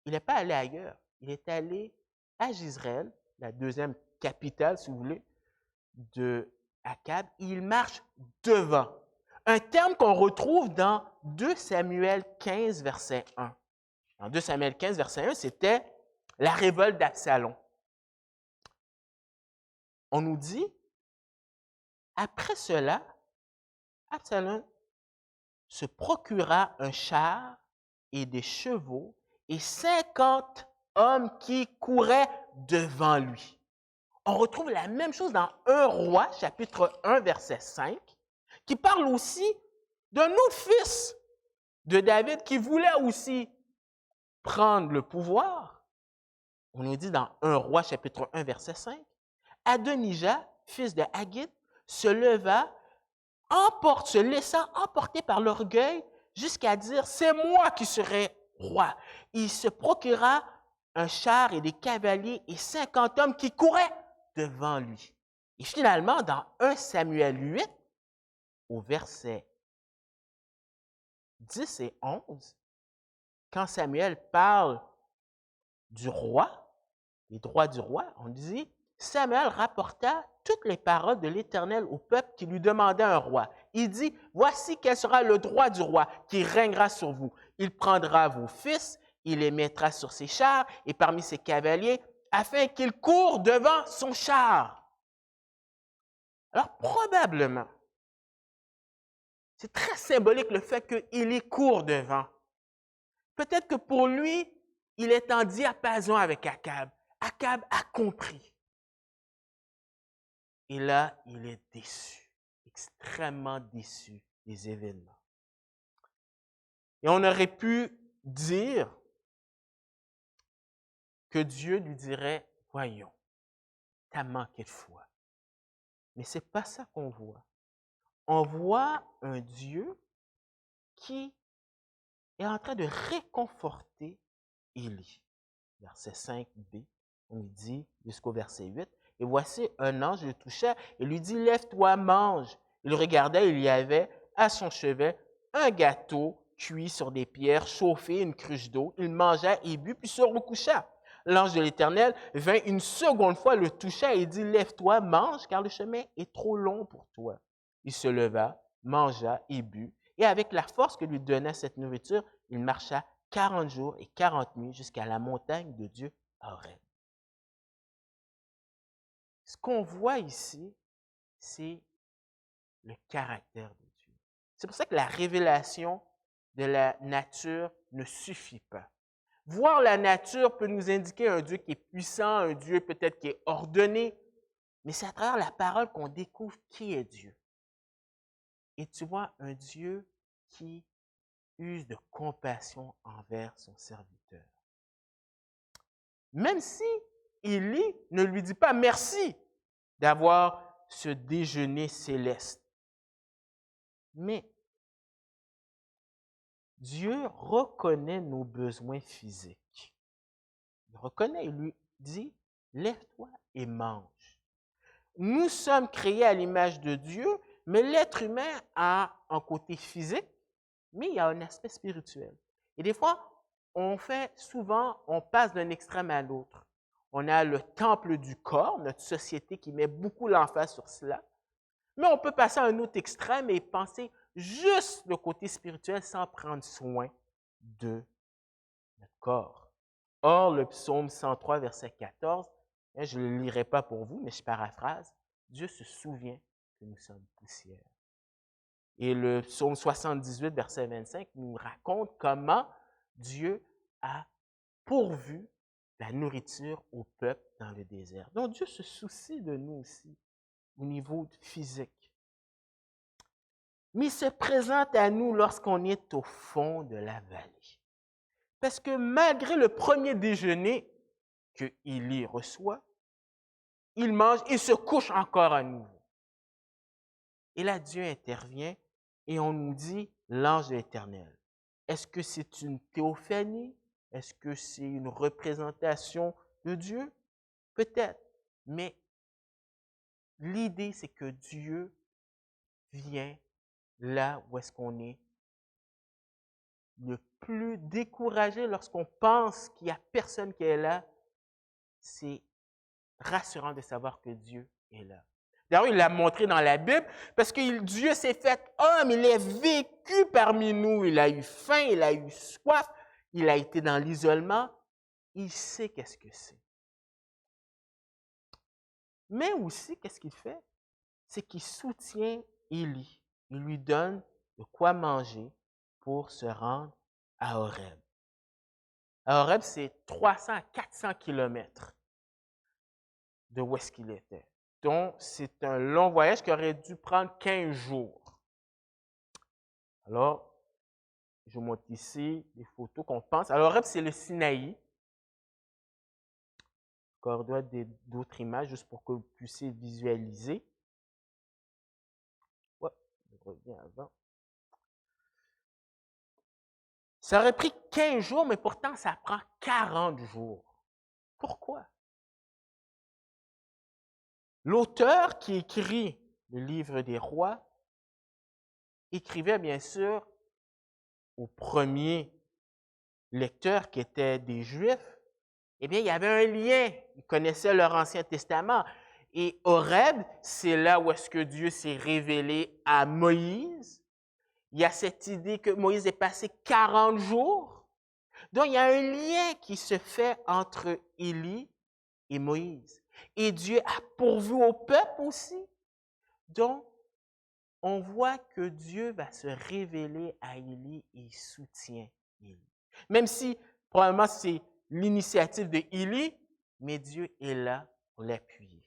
Il n'est pas allé ailleurs. Il est allé à Jezreel, la deuxième capitale, si vous voulez, de Akab. Il marche devant. Un terme qu'on retrouve dans 2 Samuel 15, verset 1. Dans 2 Samuel 15, verset 1, c'était la révolte d'Absalom. On nous dit, après cela, Absalom se procura un char et des chevaux et 50 hommes qui couraient devant lui. On retrouve la même chose dans 1 Roi, chapitre 1, verset 5, qui parle aussi d'un autre fils de David qui voulait aussi prendre le pouvoir. On nous dit dans 1 Roi, chapitre 1, verset 5, Adonijah, fils de Haggith, se leva, se laissant emporter par l'orgueil jusqu'à dire « C'est moi qui serai roi ». Il se procura un char et des cavaliers et 50 hommes qui couraient devant lui. Et finalement, dans 1 Samuel 8, au verset 10 et 11, quand Samuel parle du roi, les droits du roi, on dit « Samuel rapporta toutes les paroles de l'Éternel au peuple qui lui demandait un roi. Il dit, voici quel sera le droit du roi qui régnera sur vous. Il prendra vos fils, il les mettra sur ses chars et parmi ses cavaliers, afin qu'ils courent devant son char. » Alors, probablement, c'est très symbolique le fait qu'il y court devant. Peut-être que pour lui, il est en diapason avec Akab. Akab a compris. Et là, il est déçu, extrêmement déçu des événements. Et on aurait pu dire que Dieu lui dirait, voyons, tu as manqué de foi. Mais ce n'est pas ça qu'on voit. On voit un Dieu qui est en train de réconforter Élie. Verset 5b, on lui dit jusqu'au verset 8, « Et voici un ange le toucha et lui dit, « Lève-toi, mange. » Il regardait, il y avait à son chevet un gâteau cuit sur des pierres, chauffé, une cruche d'eau. Il mangea et but, puis se recoucha. L'ange de l'Éternel vint une seconde fois, le toucha et dit, « Lève-toi, mange, car le chemin est trop long pour toi. » Il se leva, mangea et but, et avec la force que lui donnait cette nourriture, il marcha 40 jours et 40 nuits jusqu'à la montagne de Dieu, Horeb. ce qu'on voit ici, c'est le caractère de Dieu. C'est pour ça que la révélation de la nature ne suffit pas. Voir la nature peut nous indiquer un Dieu qui est puissant, un Dieu peut-être qui est ordonné, mais c'est à travers la parole qu'on découvre qui est Dieu. Et tu vois un Dieu qui use de compassion envers son serviteur. Même si Élie ne lui dit pas merci d'avoir ce déjeuner céleste. Mais Dieu reconnaît nos besoins physiques. Il reconnaît, il lui dit, lève-toi et mange. Nous sommes créés à l'image de Dieu, mais l'être humain a un côté physique, mais il y a un aspect spirituel. Et des fois, on passe d'un extrême à l'autre. On a le temple du corps, notre société qui met beaucoup l'emphase sur cela, mais on peut passer à un autre extrême et penser juste le côté spirituel sans prendre soin de notre corps. Or, le psaume 103, verset 14, je ne le lirai pas pour vous, mais je paraphrase, Dieu se souvient que nous sommes poussière. Et le psaume 78, verset 25, nous raconte comment Dieu a pourvu la nourriture au peuple dans le désert. Donc, Dieu se soucie de nous aussi au niveau physique. Mais il se présente à nous lorsqu'on est au fond de la vallée. Parce que malgré le premier déjeuner que Élie reçoit, il mange et se couche encore à nouveau. Et là, Dieu intervient et on nous dit l'ange de l'Éternel. Est-ce que c'est une théophanie? Est-ce que c'est une représentation de Dieu? Peut-être. Mais l'idée, c'est que Dieu vient là où est-ce qu'on est le plus découragé lorsqu'on pense qu'il n'y a personne qui est là. C'est rassurant de savoir que Dieu est là. D'ailleurs, il l'a montré dans la Bible parce que Dieu s'est fait homme, il est vécu parmi nous, il a eu faim, il a eu soif, il a été dans l'isolement, il sait qu'est-ce que c'est. Mais aussi, qu'est-ce qu'il fait? C'est qu'il soutient Élie. Il lui donne de quoi manger pour se rendre à Horeb. À Horeb, c'est 300 à 400 kilomètres de où est-ce qu'il était. Donc, c'est un long voyage qui aurait dû prendre 15 jours. Alors, je vous montre ici des photos qu'on pense. Alors, Horeb, c'est le Sinaï. Encore d'autres images juste pour que vous puissiez visualiser. Ouais, je reviens avant. Ça aurait pris 15 jours, mais pourtant, ça prend 40 jours. Pourquoi? L'auteur qui écrit le livre des rois écrivait bien sûr aux premiers lecteurs qui étaient des Juifs. Eh bien, il y avait un lien. Ils connaissaient leur Ancien Testament. Et Horeb, c'est là où est-ce que Dieu s'est révélé à Moïse. Il y a cette idée que Moïse est passé 40 jours. Donc, il y a un lien qui se fait entre Élie et Moïse. Et Dieu a pourvu au peuple aussi. Donc, on voit que Dieu va se révéler à Élie et il soutient Élie. Même si, probablement, c'est l'initiative de Élie, mais Dieu est là pour l'appuyer.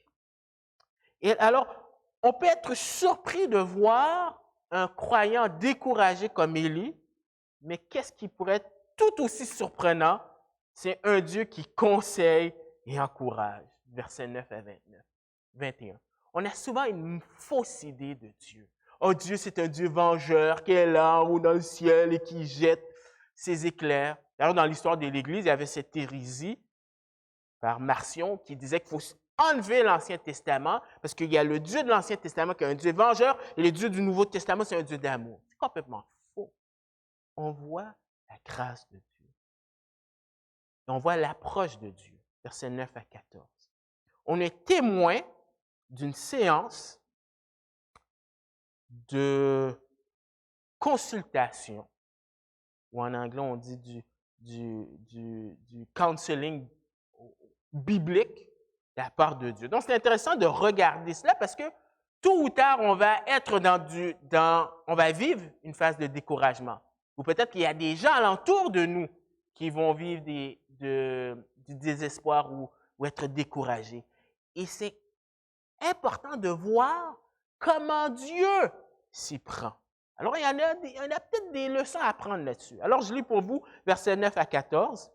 Et alors, on peut être surpris de voir un croyant découragé comme Élie, mais qu'est-ce qui pourrait être tout aussi surprenant? C'est un Dieu qui conseille et encourage. Versets 9 à 21. On a souvent une fausse idée de Dieu. Oh, Dieu, c'est un Dieu vengeur qui est là en haut dans le ciel et qui jette ses éclairs. D'ailleurs, dans l'histoire de l'Église, il y avait cette hérésie par Marcion qui disait qu'il faut enlever l'Ancien Testament parce qu'il y a le Dieu de l'Ancien Testament qui est un Dieu vengeur et le Dieu du Nouveau Testament, c'est un Dieu d'amour. C'est complètement faux. On voit la grâce de Dieu. Et on voit l'approche de Dieu, versets 9 à 14. On est témoin d'une séance de consultation, ou en anglais on dit du counseling biblique, de la part de Dieu. Donc, c'est intéressant de regarder cela parce que tôt ou tard, on va être on va vivre une phase de découragement. Ou peut-être qu'il y a des gens alentour de nous qui vont vivre du désespoir ou être découragés. Et c'est important de voir comment Dieu s'y prend. Alors, il y en a peut-être des leçons à apprendre là-dessus. Alors, je lis pour vous versets 9 à 14.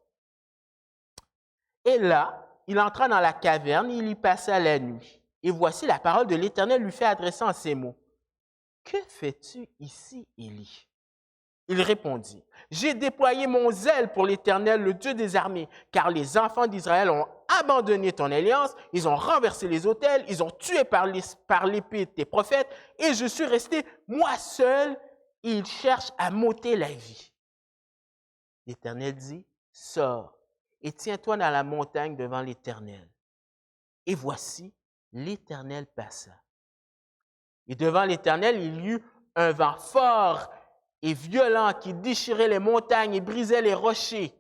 Et là, il entra dans la caverne et il y passa la nuit. Et voici, la parole de l'Éternel lui fait adresser en ces mots. « Que fais-tu ici, Élie? » Il répondit, « J'ai déployé mon zèle pour l'Éternel, le Dieu des armées, car les enfants d'Israël ont abandonné ton alliance, ils ont renversé les autels, ils ont tué par l'épée tes prophètes, et je suis resté moi seul, et ils cherchent à m'ôter la vie. » L'Éternel dit, « Sors et tiens-toi dans la montagne devant l'Éternel. » Et voici, l'Éternel passa. Et devant l'Éternel, il y eut un vent fort et violent qui déchirait les montagnes et brisait les rochers.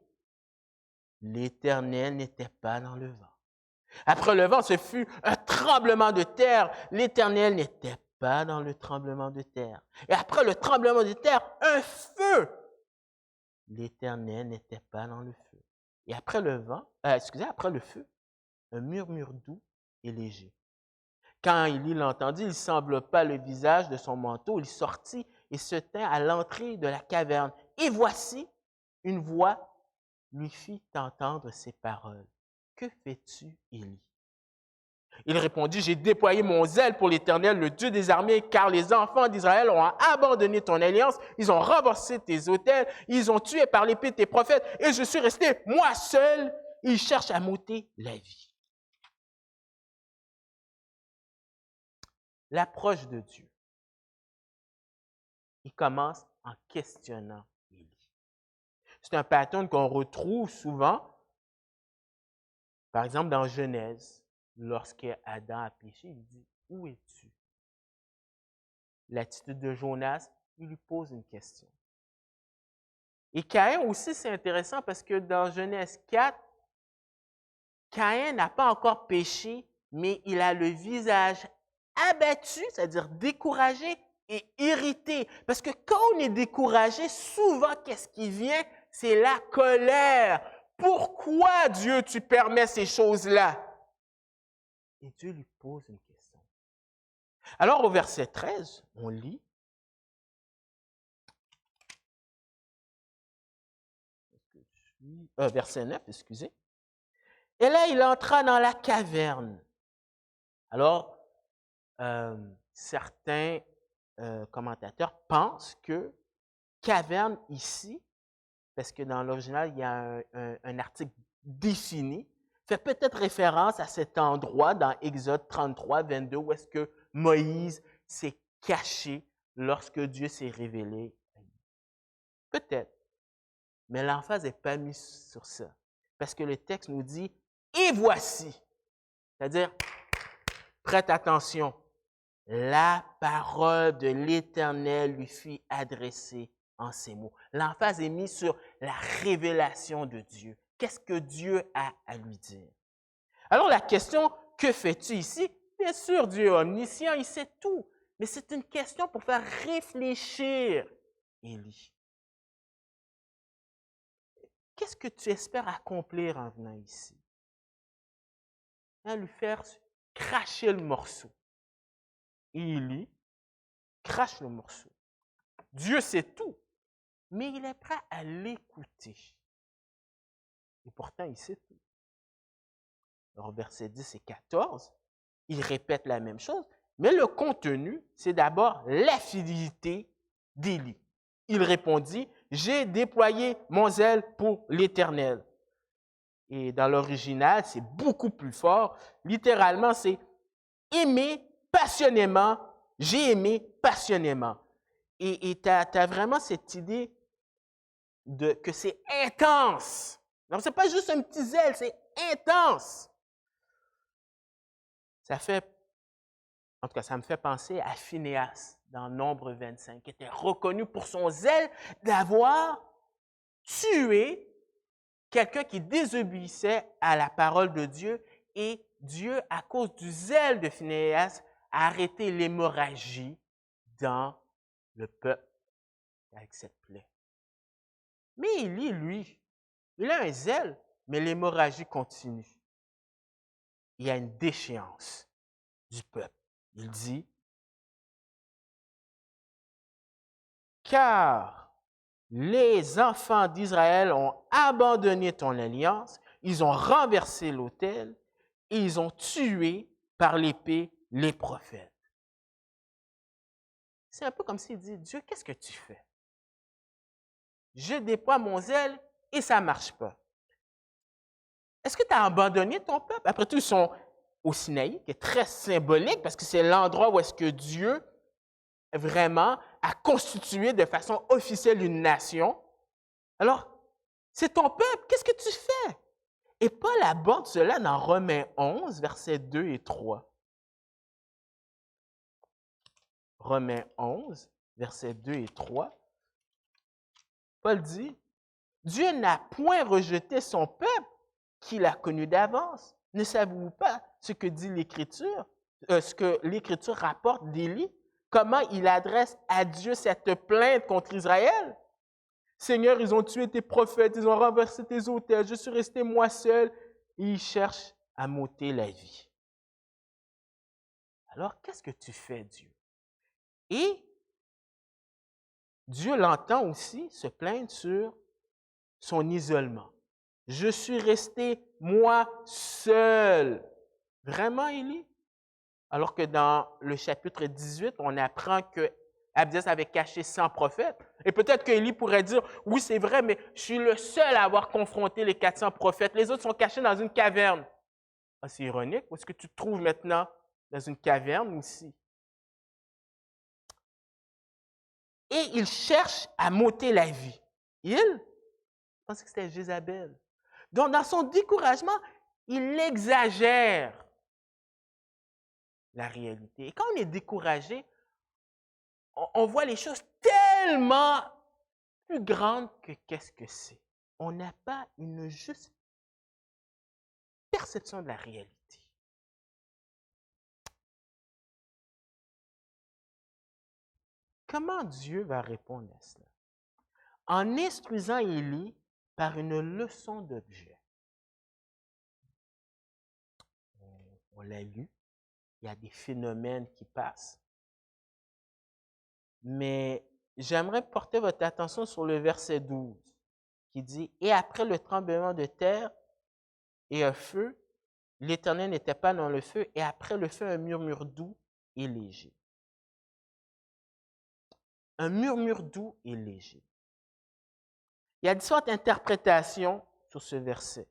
L'Éternel n'était pas dans le vent. Après le vent, ce fut un tremblement de terre. L'Éternel n'était pas dans le tremblement de terre. Et après le tremblement de terre, un feu. L'Éternel n'était pas dans le feu. Et après après le feu, un murmure doux et léger. Quand Élie l'entendit, il s'enveloppa le visage de son manteau, il sortit et se tint à l'entrée de la caverne. Et voici, une voix lui fit entendre ces paroles. « Que fais-tu, Élie? » Il répondit, « J'ai déployé mon zèle pour l'Éternel, le Dieu des armées, car les enfants d'Israël ont abandonné ton alliance, ils ont renversé tes autels, ils ont tué par l'épée tes prophètes, et je suis resté moi seul, ils cherchent à m'ôter la vie. » L'approche de Dieu. Il commence en questionnant Élie. C'est un pattern qu'on retrouve souvent, par exemple dans Genèse, lorsque Adam a péché, il dit « Où es-tu? » L'attitude de Jonas, il lui pose une question. Et Caïn aussi, c'est intéressant parce que dans Genèse 4, Caïn n'a pas encore péché, mais il a le visage abattu, c'est-à-dire découragé et irrité. Parce que quand on est découragé, souvent, qu'est-ce qui vient? C'est la colère. Pourquoi, Dieu, tu permets ces choses-là? Et Dieu lui pose une question. Alors, au verset 13, on lit. Verset 9, excusez. Et là, il entra dans la caverne. Alors, certains commentateurs pensent que caverne ici, parce que dans l'original, il y a un article défini, fait peut-être référence à cet endroit dans Exode 33, 22, où est-ce que Moïse s'est caché lorsque Dieu s'est révélé. Peut-être, mais l'emphase n'est pas mise sur ça, parce que le texte nous dit « et voici », c'est-à-dire, prête attention, la parole de l'Éternel lui fut adressée en ces mots. L'emphase est mise sur la révélation de Dieu. Qu'est-ce que Dieu a à lui dire? Alors la question, que fais-tu ici? Bien sûr, Dieu est omniscient, il sait tout. Mais c'est une question pour faire réfléchir Élie. Qu'est-ce que tu espères accomplir en venant ici? Lui faire cracher le morceau. Et Élie crache le morceau. Dieu sait tout, mais il est prêt à l'écouter. Et pourtant, il sait tout. Alors, versets 10 et 14, il répète la même chose, mais le contenu, c'est d'abord la fidélité d'Élie. Il répondit, « J'ai déployé mon zèle pour l'Éternel. » Et dans l'original, c'est beaucoup plus fort. Littéralement, c'est « aimer passionnément, j'ai aimé passionnément. » Et tu as vraiment cette idée que c'est intense. Donc, ce n'est pas juste un petit zèle, c'est intense. En tout cas, ça me fait penser à Phinéas dans Nombre 25, qui était reconnu pour son zèle d'avoir tué quelqu'un qui désobéissait à la parole de Dieu et Dieu, à cause du zèle de Phinéas, a arrêté l'hémorragie dans le peuple avec cette plaie. Mais Élie, lui, il a un zèle, mais l'hémorragie continue. Il y a une déchéance du peuple. Il dit, car les enfants d'Israël ont abandonné ton alliance, ils ont renversé l'autel et ils ont tué par l'épée les prophètes. C'est un peu comme s'il dit, Dieu, qu'est-ce que tu fais? Je déploie mon zèle et ça ne marche pas. Est-ce que tu as abandonné ton peuple? Après tout, ils sont au Sinaï, qui est très symbolique parce que c'est l'endroit où est-ce que Dieu vraiment a constitué de façon officielle une nation. Alors, c'est ton peuple, qu'est-ce que tu fais? Et Paul aborde cela dans Romains 11, versets 2 et 3. Romains 11, versets 2 et 3. Paul dit, Dieu n'a point rejeté son peuple qu'il a connu d'avance. Ne savez-vous pas ce que dit l'Écriture, ce que l'Écriture rapporte d'Élie? Comment il adresse à Dieu cette plainte contre Israël? Seigneur, ils ont tué tes prophètes, ils ont renversé tes autels, je suis resté moi seul, et ils cherchent à m'ôter la vie. Alors, qu'est-ce que tu fais, Dieu? Et Dieu l'entend aussi se plaindre sur son isolement. Je suis resté moi seul. Vraiment, Élie? Alors que dans le chapitre 18, on apprend que Abdias avait caché 100 prophètes. Et peut-être qu'Élie pourrait dire, oui, c'est vrai, mais je suis le seul à avoir confronté les 400 prophètes. Les autres sont cachés dans une caverne. Ah, c'est ironique. Où est-ce que tu te trouves maintenant? Dans une caverne aussi. Et il cherche à m'ôter la vie. Je pensais que c'était Jézabel. Donc, dans son découragement, il exagère la réalité. Et quand on est découragé, on voit les choses tellement plus grandes que qu'est-ce que c'est. On n'a pas une juste perception de la réalité. Comment Dieu va répondre à cela? En instruisant Élie par une leçon d'objet. On l'a lu, il y a des phénomènes qui passent. Mais j'aimerais porter votre attention sur le verset 12 qui dit « Et après le tremblement de terre et un feu, l'Éternel n'était pas dans le feu, et après le feu, un murmure doux et léger. » Un murmure doux et léger. Il y a différentes interprétations sur ce verset.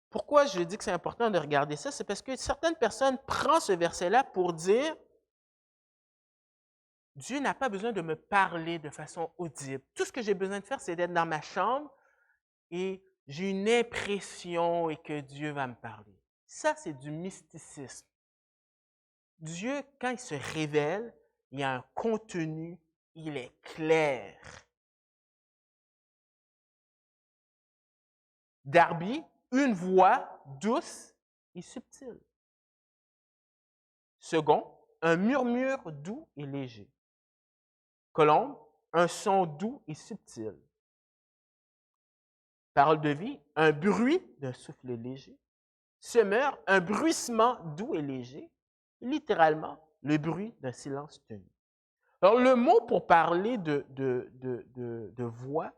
Pourquoi je dis que c'est important de regarder ça? C'est parce que certaines personnes prennent ce verset-là pour dire « Dieu n'a pas besoin de me parler de façon audible. Tout ce que j'ai besoin de faire, c'est d'être dans ma chambre et j'ai une impression et que Dieu va me parler. » Ça, c'est du mysticisme. Dieu, quand il se révèle, il y a un contenu, il est clair. Darby, une voix douce et subtile. Second, un murmure doux et léger. Colombe, un son doux et subtil. Parole de vie, un bruit d'un souffle léger. Semeur, un bruissement doux et léger. Littéralement, le bruit d'un silence tenu. Alors, le mot pour parler de voix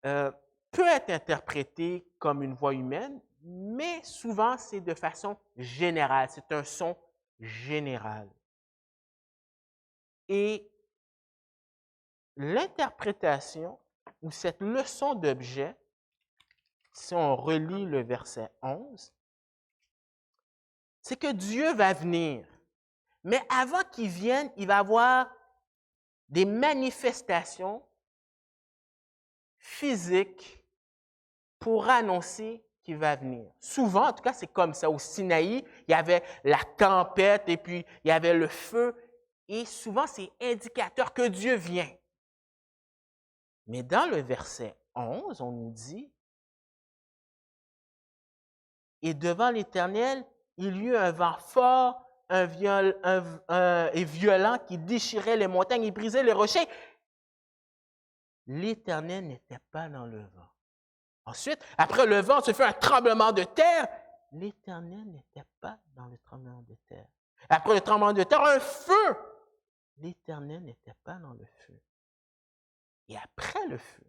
peut être interprété comme une voix humaine, mais souvent, c'est de façon générale. C'est un son général. Et l'interprétation ou cette leçon d'objet, si on relit le verset 11, c'est que Dieu va venir. Mais avant qu'il vienne, il va y avoir des manifestations physiques pour annoncer qu'il va venir. Souvent, en tout cas, c'est comme ça. Au Sinaï, il y avait la tempête et puis il y avait le feu. Et souvent, c'est indicateur que Dieu vient. Mais dans le verset 11, on nous dit Et devant l'Éternel, il y eut un vent fort et violent qui déchirait les montagnes et brisait les rochers. L'Éternel n'était pas dans le vent. Ensuite, après le vent, se fait un tremblement de terre. L'Éternel n'était pas dans le tremblement de terre. Après le tremblement de terre, un feu. L'Éternel n'était pas dans le feu. Et après le feu,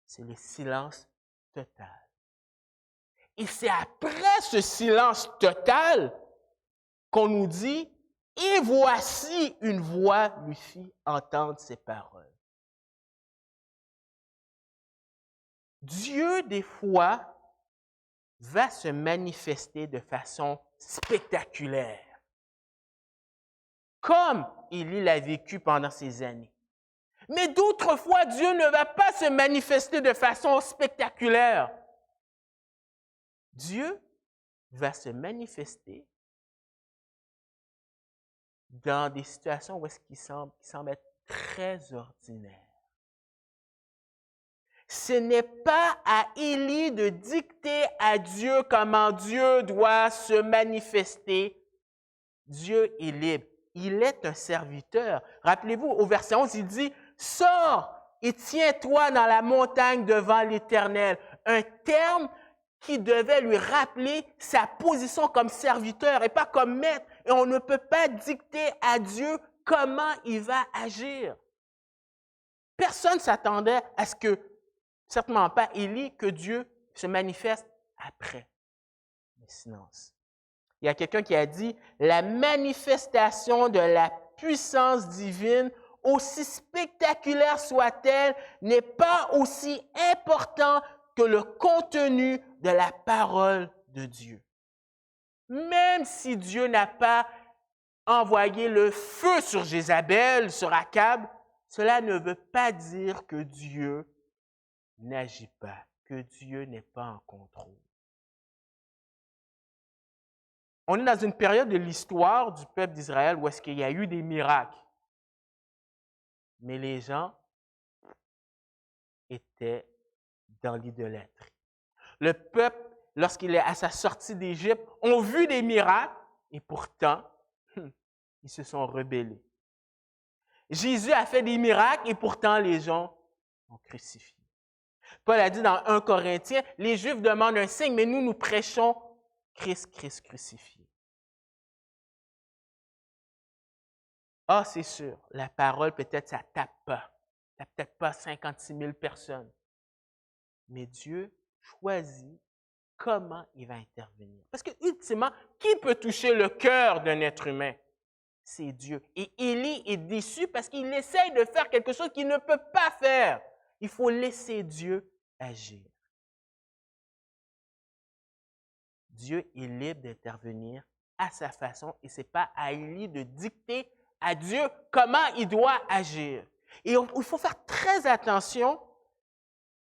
c'est le silence total. Et c'est après ce silence total qu'on nous dit, et voici une voix lui fit entendre ses paroles. Dieu, des fois, va se manifester de façon spectaculaire, comme Élie l'a vécu pendant ces années. Mais d'autres fois, Dieu ne va pas se manifester de façon spectaculaire. Dieu va se manifester dans des situations où est-ce qu'il semble être très ordinaire. Ce n'est pas à Élie de dicter à Dieu comment Dieu doit se manifester. Dieu est libre. Il est un serviteur. Rappelez-vous, au verset 11, il dit « Sors et tiens-toi dans la montagne devant l'Éternel ». Un terme qui devait lui rappeler sa position comme serviteur et pas comme maître. Et on ne peut pas dicter à Dieu comment il va agir. Personne ne s'attendait à ce que, certainement pas Élie, que Dieu se manifeste après le silence. Il y a quelqu'un qui a dit « La manifestation de la puissance divine, aussi spectaculaire soit-elle, n'est pas aussi important que le contenu de la parole de Dieu. » Même si Dieu n'a pas envoyé le feu sur Jézabel, sur Akab, cela ne veut pas dire que Dieu n'agit pas, que Dieu n'est pas en contrôle. On est dans une période de l'histoire du peuple d'Israël où est-ce qu'il y a eu des miracles. Mais les gens étaient dans l'idolâtrie. Le peuple, lorsqu'il est à sa sortie d'Égypte, ont vu des miracles et pourtant, ils se sont rebellés. Jésus a fait des miracles et pourtant les gens ont crucifié. Paul a dit dans 1 Corinthiens, les Juifs demandent un signe, mais nous prêchons Christ crucifié. Ah, c'est sûr, la parole, peut-être, ça ne tape pas. Ça n'a peut-être pas 56 000 personnes. Mais Dieu choisit comment il va intervenir. Parce que, ultimement, qui peut toucher le cœur d'un être humain? C'est Dieu. Et Élie est déçu parce qu'il essaye de faire quelque chose qu'il ne peut pas faire. Il faut laisser Dieu agir. Dieu est libre d'intervenir à sa façon et ce n'est pas à Élie de dicter à Dieu comment il doit agir. Et il faut faire très attention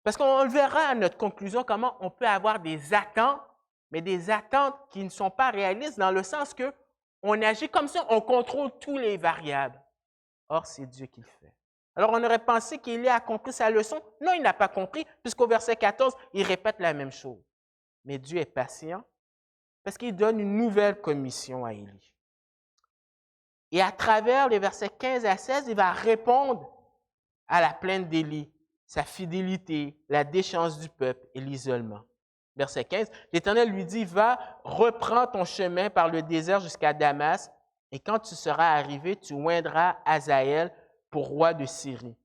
parce qu'on le verra à notre conclusion comment on peut avoir des attentes, mais des attentes qui ne sont pas réalistes dans le sens qu'on agit comme si on contrôle tous les variables. Or, c'est Dieu qui le fait. Alors, on aurait pensé qu'Élie a compris sa leçon. Non, il n'a pas compris, puisqu'au verset 14, il répète la même chose. Mais Dieu est patient parce qu'il donne une nouvelle commission à Élie. Et à travers les versets 15 à 16, il va répondre à la plainte d'Élie, sa fidélité, la déchéance du peuple et l'isolement. Verset 15, l'Éternel lui dit, « Va, reprends ton chemin par le désert jusqu'à Damas, et quand tu seras arrivé, tu oindras Hazaël pour roi de Syrie.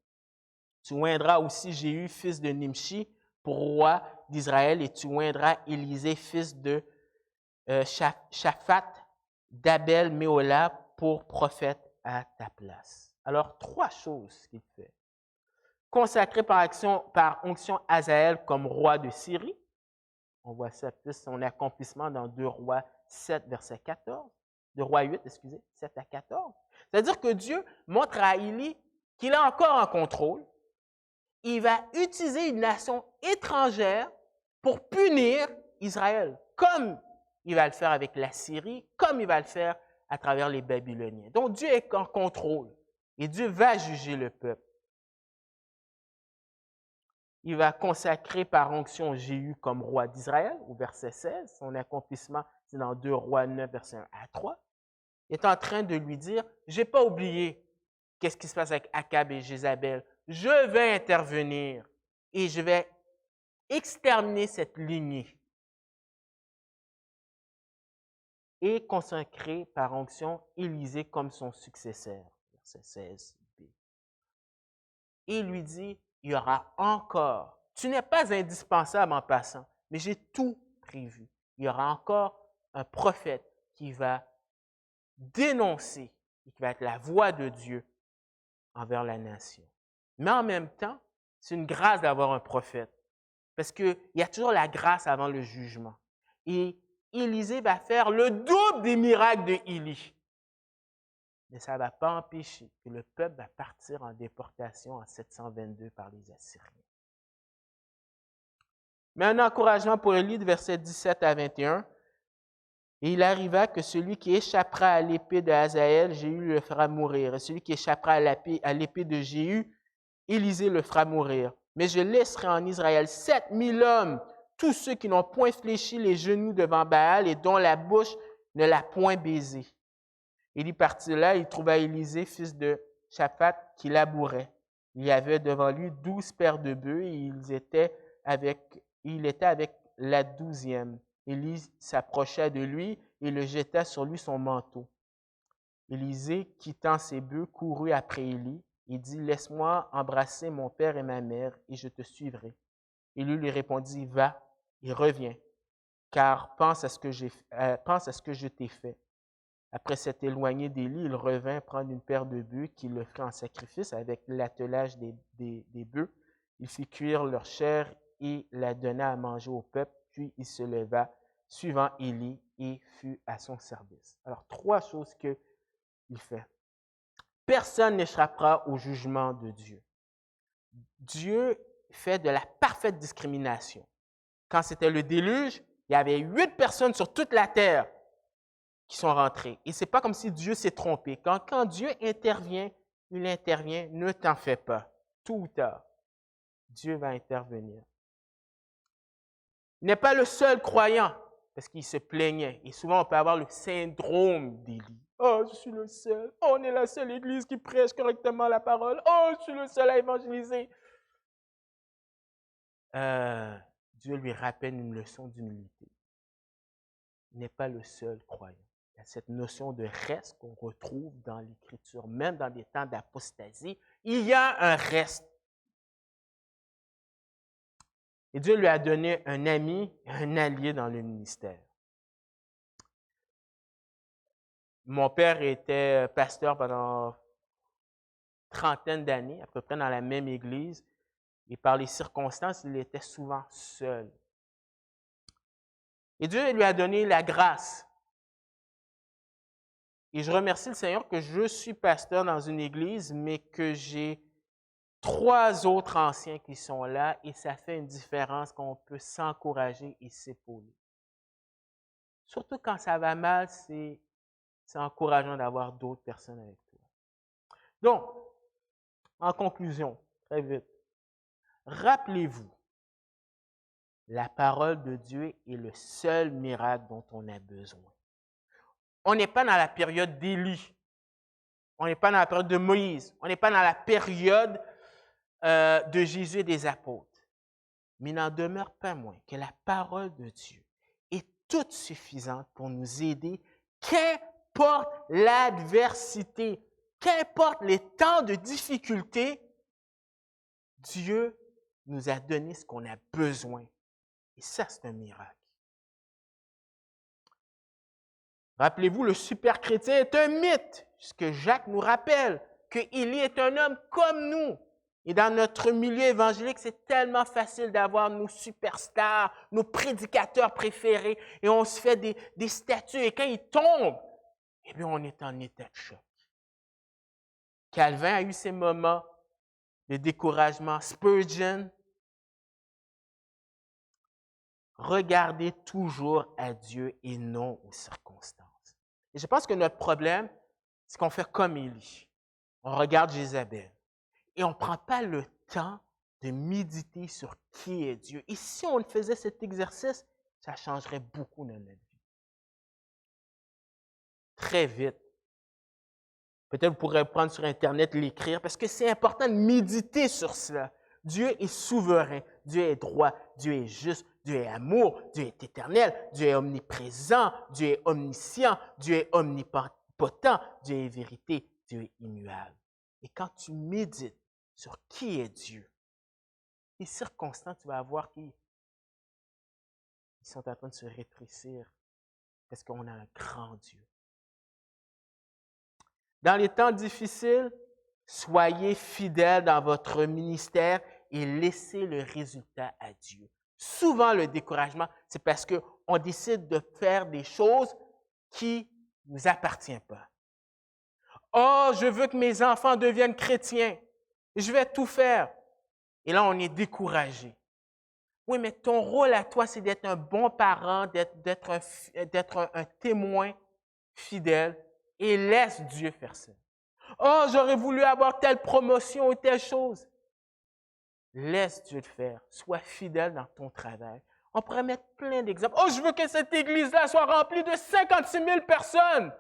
Tu oindras aussi Jéhu, fils de Nimshi, pour roi d'Israël, et tu oindras Élisée, fils de Shaphat, d'Abel-Méhola, pour prophète à ta place. » Alors, 3 choses qu'il fait. Consacrer par onction Hazaël comme roi de Syrie. On voit ça plus son accomplissement dans 2 Rois 7, verset 14. 2 Rois 8, 7 à 14. C'est-à-dire que Dieu montre à Élie qu'il est encore en contrôle. Il va utiliser une nation étrangère pour punir Israël, comme il va le faire avec la Syrie, comme il va le faire à travers les Babyloniens. Donc Dieu est en contrôle et Dieu va juger le peuple. Il va consacrer par onction Jéhu comme roi d'Israël, au verset 16. Son accomplissement, c'est dans 2 Rois 9, verset 1 à 3. Il est en train de lui dire, je n'ai pas oublié qu'est-ce qui se passe avec Akab et Jézabel. Je vais intervenir et je vais exterminer cette lignée. Et consacrer par onction Élisée comme son successeur. Verset 16b. Et il lui dit, il y aura encore, tu n'es pas indispensable en passant, mais j'ai tout prévu. Il y aura encore un prophète qui va dénoncer et qui va être la voix de Dieu envers la nation. Mais en même temps, c'est une grâce d'avoir un prophète, parce qu'il y a toujours la grâce avant le jugement. Et Élisée va faire le double des miracles de Élie. Mais ça ne va pas empêcher que le peuple va partir en déportation en 722 par les Assyriens. Mais un encouragement pour Élie, de versets 17 à 21. Et il arriva que celui qui échappera à l'épée de Hazaël, Jéhu le fera mourir. Et celui qui échappera à l'épée de Jéhu, Élisée le fera mourir. Mais je laisserai en Israël 7000 hommes, tous ceux qui n'ont point fléchi les genoux devant Baal et dont la bouche ne l'a point baisé. Il y partit là, il trouva Élisée, fils de Shaphat, qui labourait. Il y avait devant lui 12 paires de bœufs et il était avec la 12e. Élie s'approcha de lui et le jeta sur lui son manteau. Élisée, quittant ses bœufs, courut après Élie et dit, « Laisse-moi embrasser mon père et ma mère et je te suivrai. » Élie lui répondit, « Va et reviens, car pense à ce que je t'ai fait. » Après s'être éloigné d'Élie, il revint prendre une paire de bœufs qu'il offrit en sacrifice avec l'attelage des bœufs. Il fit cuire leur chair et la donna à manger au peuple, puis il se leva, suivant Élie, et fut à son service. Alors, 3 choses qu'il fait. Personne n'échappera au jugement de Dieu. Dieu fait de la parfaite discrimination. Quand c'était le déluge, il y avait 8 personnes sur toute la terre qui sont rentrés. Et ce n'est pas comme si Dieu s'est trompé. Quand Dieu intervient, il intervient, ne t'en fais pas. Tôt ou tard, Dieu va intervenir. Il n'est pas le seul croyant, parce qu'il se plaignait. Et souvent, on peut avoir le syndrome d'Élie. « Oh, je suis le seul. Oh, on est la seule église qui prêche correctement la parole. Oh, je suis le seul à évangéliser. » Dieu lui rappelle une leçon d'humilité. Il n'est pas le seul croyant. Il y a cette notion de reste qu'on retrouve dans l'Écriture, même dans des temps d'apostasie. Il y a un reste. Et Dieu lui a donné un ami, un allié dans le ministère. Mon père était pasteur pendant une trentaine d'années, à peu près dans la même église. Et par les circonstances, il était souvent seul. Et Dieu lui a donné la grâce. Et je remercie le Seigneur que je suis pasteur dans une église, mais que j'ai 3 autres anciens qui sont là et ça fait une différence qu'on peut s'encourager et s'épauler. Surtout quand ça va mal, c'est encourageant d'avoir d'autres personnes avec toi. Donc, en conclusion, très vite, rappelez-vous, la parole de Dieu est le seul miracle dont on a besoin. On n'est pas dans la période d'Élie. On n'est pas dans la période de Moïse. On n'est pas dans la période de Jésus et des apôtres. Mais il n'en demeure pas moins que la parole de Dieu est toute suffisante pour nous aider, qu'importe l'adversité, qu'importe les temps de difficulté, Dieu nous a donné ce qu'on a besoin. Et ça, c'est un miracle. Rappelez-vous, le super chrétien est un mythe, puisque Jacques nous rappelle qu'Élie est un homme comme nous. Et dans notre milieu évangélique, c'est tellement facile d'avoir nos superstars, nos prédicateurs préférés, et on se fait des statues, et quand ils tombent, eh bien, on est en état de choc. Calvin a eu ses moments de découragement. Spurgeon. Regardez toujours à Dieu et non aux circonstances. Et je pense que notre problème, c'est qu'on fait comme Élie. On regarde Jézabel et on ne prend pas le temps de méditer sur qui est Dieu. Et si on faisait cet exercice, ça changerait beaucoup dans notre vie. Très vite. Peut-être vous pourrez prendre sur Internet, l'écrire, parce que c'est important de méditer sur cela. Dieu est souverain, Dieu est droit, Dieu est juste, Dieu est amour, Dieu est éternel, Dieu est omniprésent, Dieu est omniscient, Dieu est omnipotent, Dieu est vérité, Dieu est immuable. Et quand tu médites sur qui est Dieu, les circonstances, tu vas voir qu'ils sont en train de se rétrécir parce qu'on a un grand Dieu. Dans les temps difficiles, soyez fidèles dans votre ministère et laissez le résultat à Dieu. Souvent, le découragement, c'est parce qu'on décide de faire des choses qui ne nous appartiennent pas. Oh, je veux que mes enfants deviennent chrétiens. Je vais tout faire. Et là, on est découragé. Oui, mais ton rôle à toi, c'est d'être un bon parent, d'être un témoin fidèle et laisse Dieu faire ça. Oh, j'aurais voulu avoir telle promotion ou telle chose. Laisse Dieu le faire. Sois fidèle dans ton travail. On pourrait mettre plein d'exemples. Oh, je veux que cette église-là soit remplie de 56 000 personnes.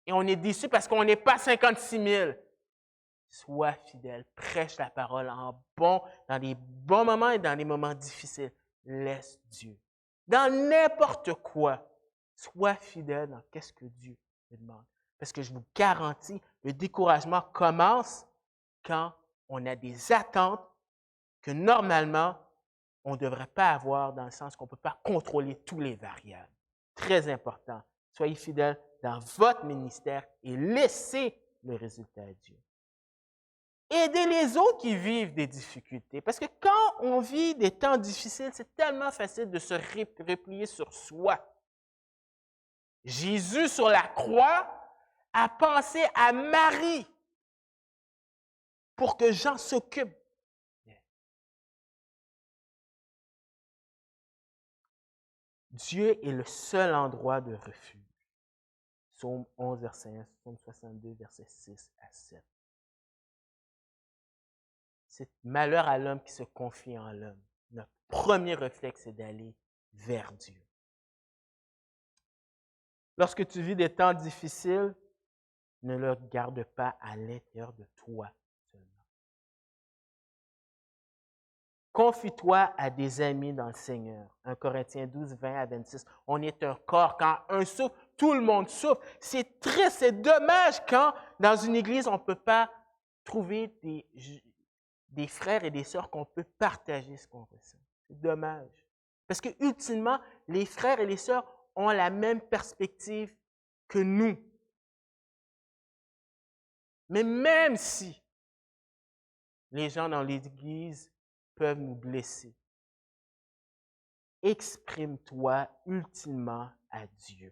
Et on est déçu parce qu'on n'est pas 56 000. Sois fidèle. Prêche la parole dans les bons moments et dans les moments difficiles. Laisse Dieu. Dans n'importe quoi, sois fidèle dans qu'est-ce que Dieu te demande. Parce que je vous garantis, le découragement commence quand on a des attentes que normalement, on ne devrait pas avoir dans le sens qu'on ne peut pas contrôler tous les variables. Très important. Soyez fidèles dans votre ministère et laissez le résultat à Dieu. Aidez les autres qui vivent des difficultés. Parce que quand on vit des temps difficiles, c'est tellement facile de se replier sur soi. Jésus, sur la croix, a pensé à Marie pour que Jean s'occupe. Dieu est le seul endroit de refuge. Psaume 11, verset 1, Psaume 62, verset 6 à 7. C'est malheur à l'homme qui se confie en l'homme. Notre premier réflexe, c'est d'aller vers Dieu. Lorsque tu vis des temps difficiles, ne le garde pas à l'intérieur de toi seulement. Confie-toi à des amis dans le Seigneur. 1 Corinthiens 12, 20 à 26. On est un corps. Quand un souffre, tout le monde souffre. C'est triste, c'est dommage quand dans une église, on ne peut pas trouver des frères et des sœurs qu'on peut partager ce qu'on ressent. C'est dommage. Parce que ultimement, les frères et les sœurs ont la même perspective que nous. Mais même si les gens dans l'Église peuvent nous blesser, exprime-toi ultimement à Dieu.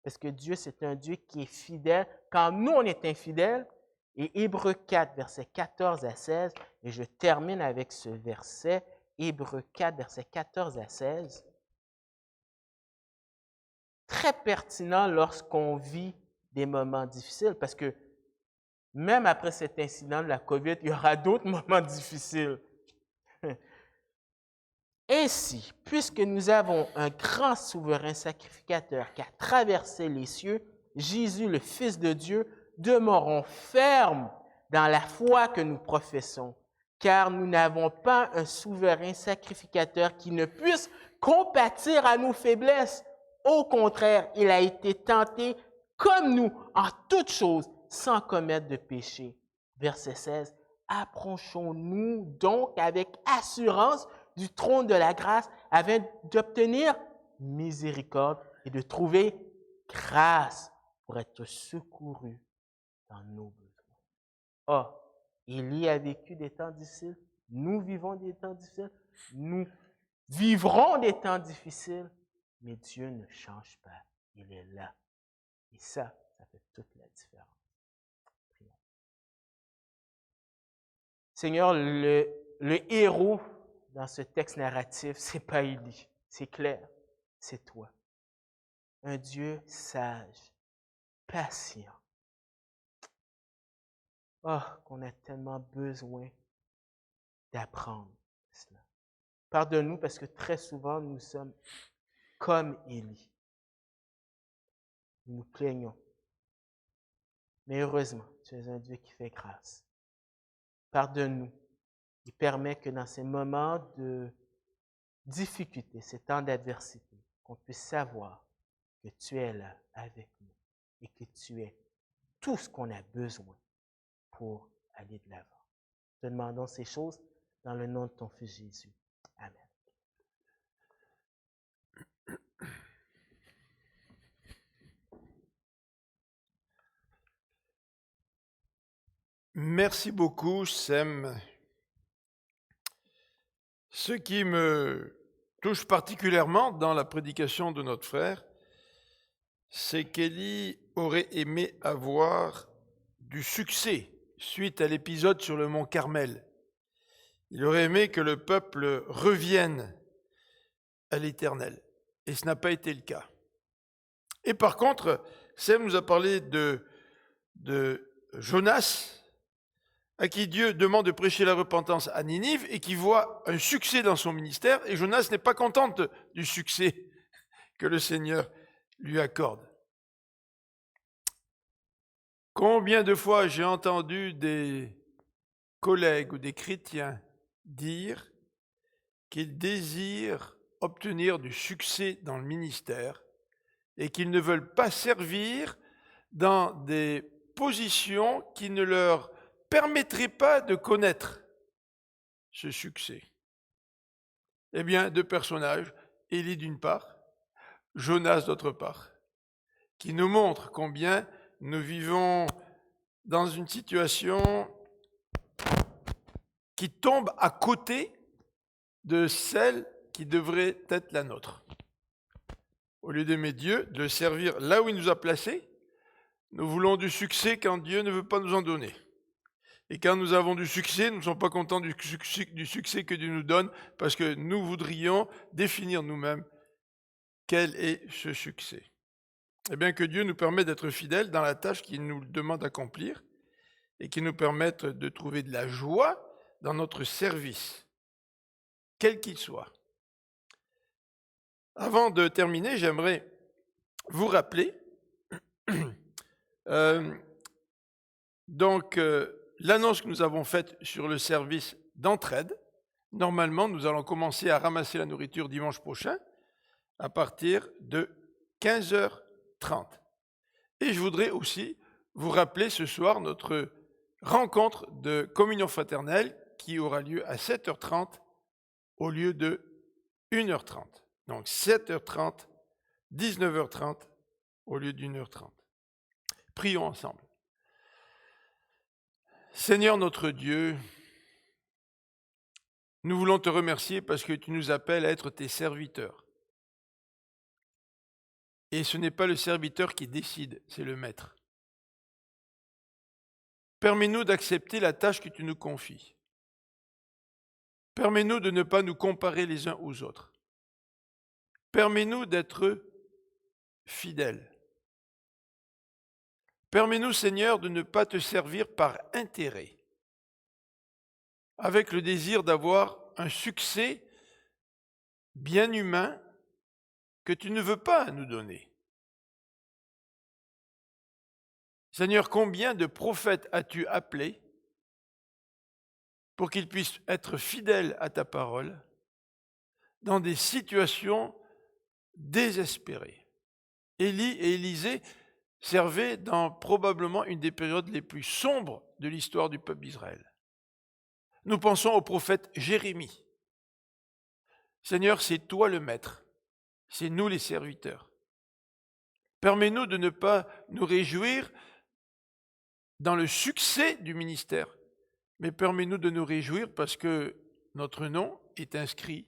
Parce que Dieu, c'est un Dieu qui est fidèle quand nous, on est infidèles. Et Hébreux 4, versets 14 à 16, et je termine avec ce verset, Hébreux 4, versets 14 à 16. Très pertinent lorsqu'on vit des moments difficiles, parce que même après cet incident de la COVID, il y aura d'autres moments difficiles. Ainsi, puisque nous avons un grand souverain sacrificateur qui a traversé les cieux, Jésus, le Fils de Dieu, demeurons fermes dans la foi que nous professons, car nous n'avons pas un souverain sacrificateur qui ne puisse compatir à nos faiblesses. Au contraire, il a été tenté comme nous en toutes choses, sans commettre de péché. Verset 16. Approchons-nous donc avec assurance du trône de la grâce afin d'obtenir miséricorde et de trouver grâce pour être secouru dans nos besoins. Ah, Élie a vécu des temps difficiles. Nous vivons des temps difficiles. Nous vivrons des temps difficiles. Mais Dieu ne change pas. Il est là. Et ça fait toute la différence. Prions. Seigneur, le héros dans ce texte narratif, ce n'est pas Élie. C'est clair. C'est toi. Un Dieu sage, patient. Oh, qu'on a tellement besoin d'apprendre cela. Pardonne-nous parce que très souvent, nous sommes comme Élie. Nous nous plaignons. Mais heureusement, tu es un Dieu qui fait grâce. Pardonne-nous et permets que dans ces moments de difficulté, ces temps d'adversité, qu'on puisse savoir que tu es là avec nous et que tu es tout ce qu'on a besoin pour aller de l'avant. Te demandons ces choses dans le nom de ton Fils Jésus. Amen. Merci beaucoup, Sem. Ce qui me touche particulièrement dans la prédication de notre frère, c'est qu'Élie aurait aimé avoir du succès suite à l'épisode sur le mont Carmel. Il aurait aimé que le peuple revienne à l'Éternel. Et ce n'a pas été le cas. Et par contre, Sem nous a parlé de Jonas, à qui Dieu demande de prêcher la repentance à Ninive et qui voit un succès dans son ministère. Et Jonas n'est pas contente du succès que le Seigneur lui accorde. Combien de fois j'ai entendu des collègues ou des chrétiens dire qu'ils désirent obtenir du succès dans le ministère et qu'ils ne veulent pas servir dans des positions qui ne leur permettraient pas de connaître ce succès. Eh bien, deux personnages, Élie d'une part, Jonas d'autre part, qui nous montrent combien nous vivons dans une situation qui tombe à côté de celle qui devrait être la nôtre. Au lieu d'aimer Dieu, de le servir là où il nous a placés, nous voulons du succès quand Dieu ne veut pas nous en donner. Et quand nous avons du succès, nous ne sommes pas contents du succès que Dieu nous donne parce que nous voudrions définir nous-mêmes quel est ce succès. Eh bien, que Dieu nous permette d'être fidèles dans la tâche qu'il nous demande d'accomplir et qu'il nous permette de trouver de la joie dans notre service, quel qu'il soit. Avant de terminer, j'aimerais vous rappeler l'annonce que nous avons faite sur le service d'entraide. Normalement, nous allons commencer à ramasser la nourriture dimanche prochain à partir de 15h30. Et je voudrais aussi vous rappeler ce soir notre rencontre de communion fraternelle qui aura lieu à 7h30 au lieu de 1h30. Donc 7h30, 19h30 au lieu d'1h30. Prions ensemble. Seigneur notre Dieu, nous voulons te remercier parce que tu nous appelles à être tes serviteurs. Et ce n'est pas le serviteur qui décide, c'est le maître. Permets-nous d'accepter la tâche que tu nous confies. Permets-nous de ne pas nous comparer les uns aux autres. Permets-nous d'être fidèles. Permets-nous, Seigneur, de ne pas te servir par intérêt, avec le désir d'avoir un succès bien humain que tu ne veux pas nous donner. Seigneur, combien de prophètes as-tu appelés pour qu'ils puissent être fidèles à ta parole dans des situations désespérées? Élie et Élisée servaient dans probablement une des périodes les plus sombres de l'histoire du peuple d'Israël. Nous pensons au prophète Jérémie. Seigneur, c'est toi le maître, c'est nous les serviteurs. Permets-nous de ne pas nous réjouir dans le succès du ministère, mais permets-nous de nous réjouir parce que notre nom est inscrit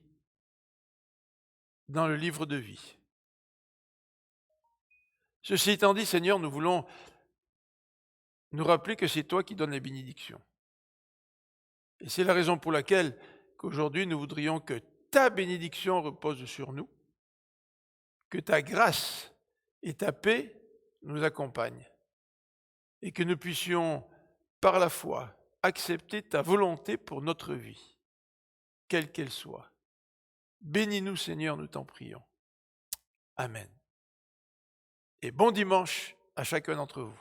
dans le livre de vie. Ceci étant dit, Seigneur, nous voulons nous rappeler que c'est toi qui donnes la bénédiction. Et c'est la raison pour laquelle qu'aujourd'hui nous voudrions que ta bénédiction repose sur nous, que ta grâce et ta paix nous accompagnent et que nous puissions, par la foi, accepter ta volonté pour notre vie. quelle qu'elle soit. Bénis-nous, Seigneur, nous t'en prions. Amen. Et bon dimanche à chacun d'entre vous.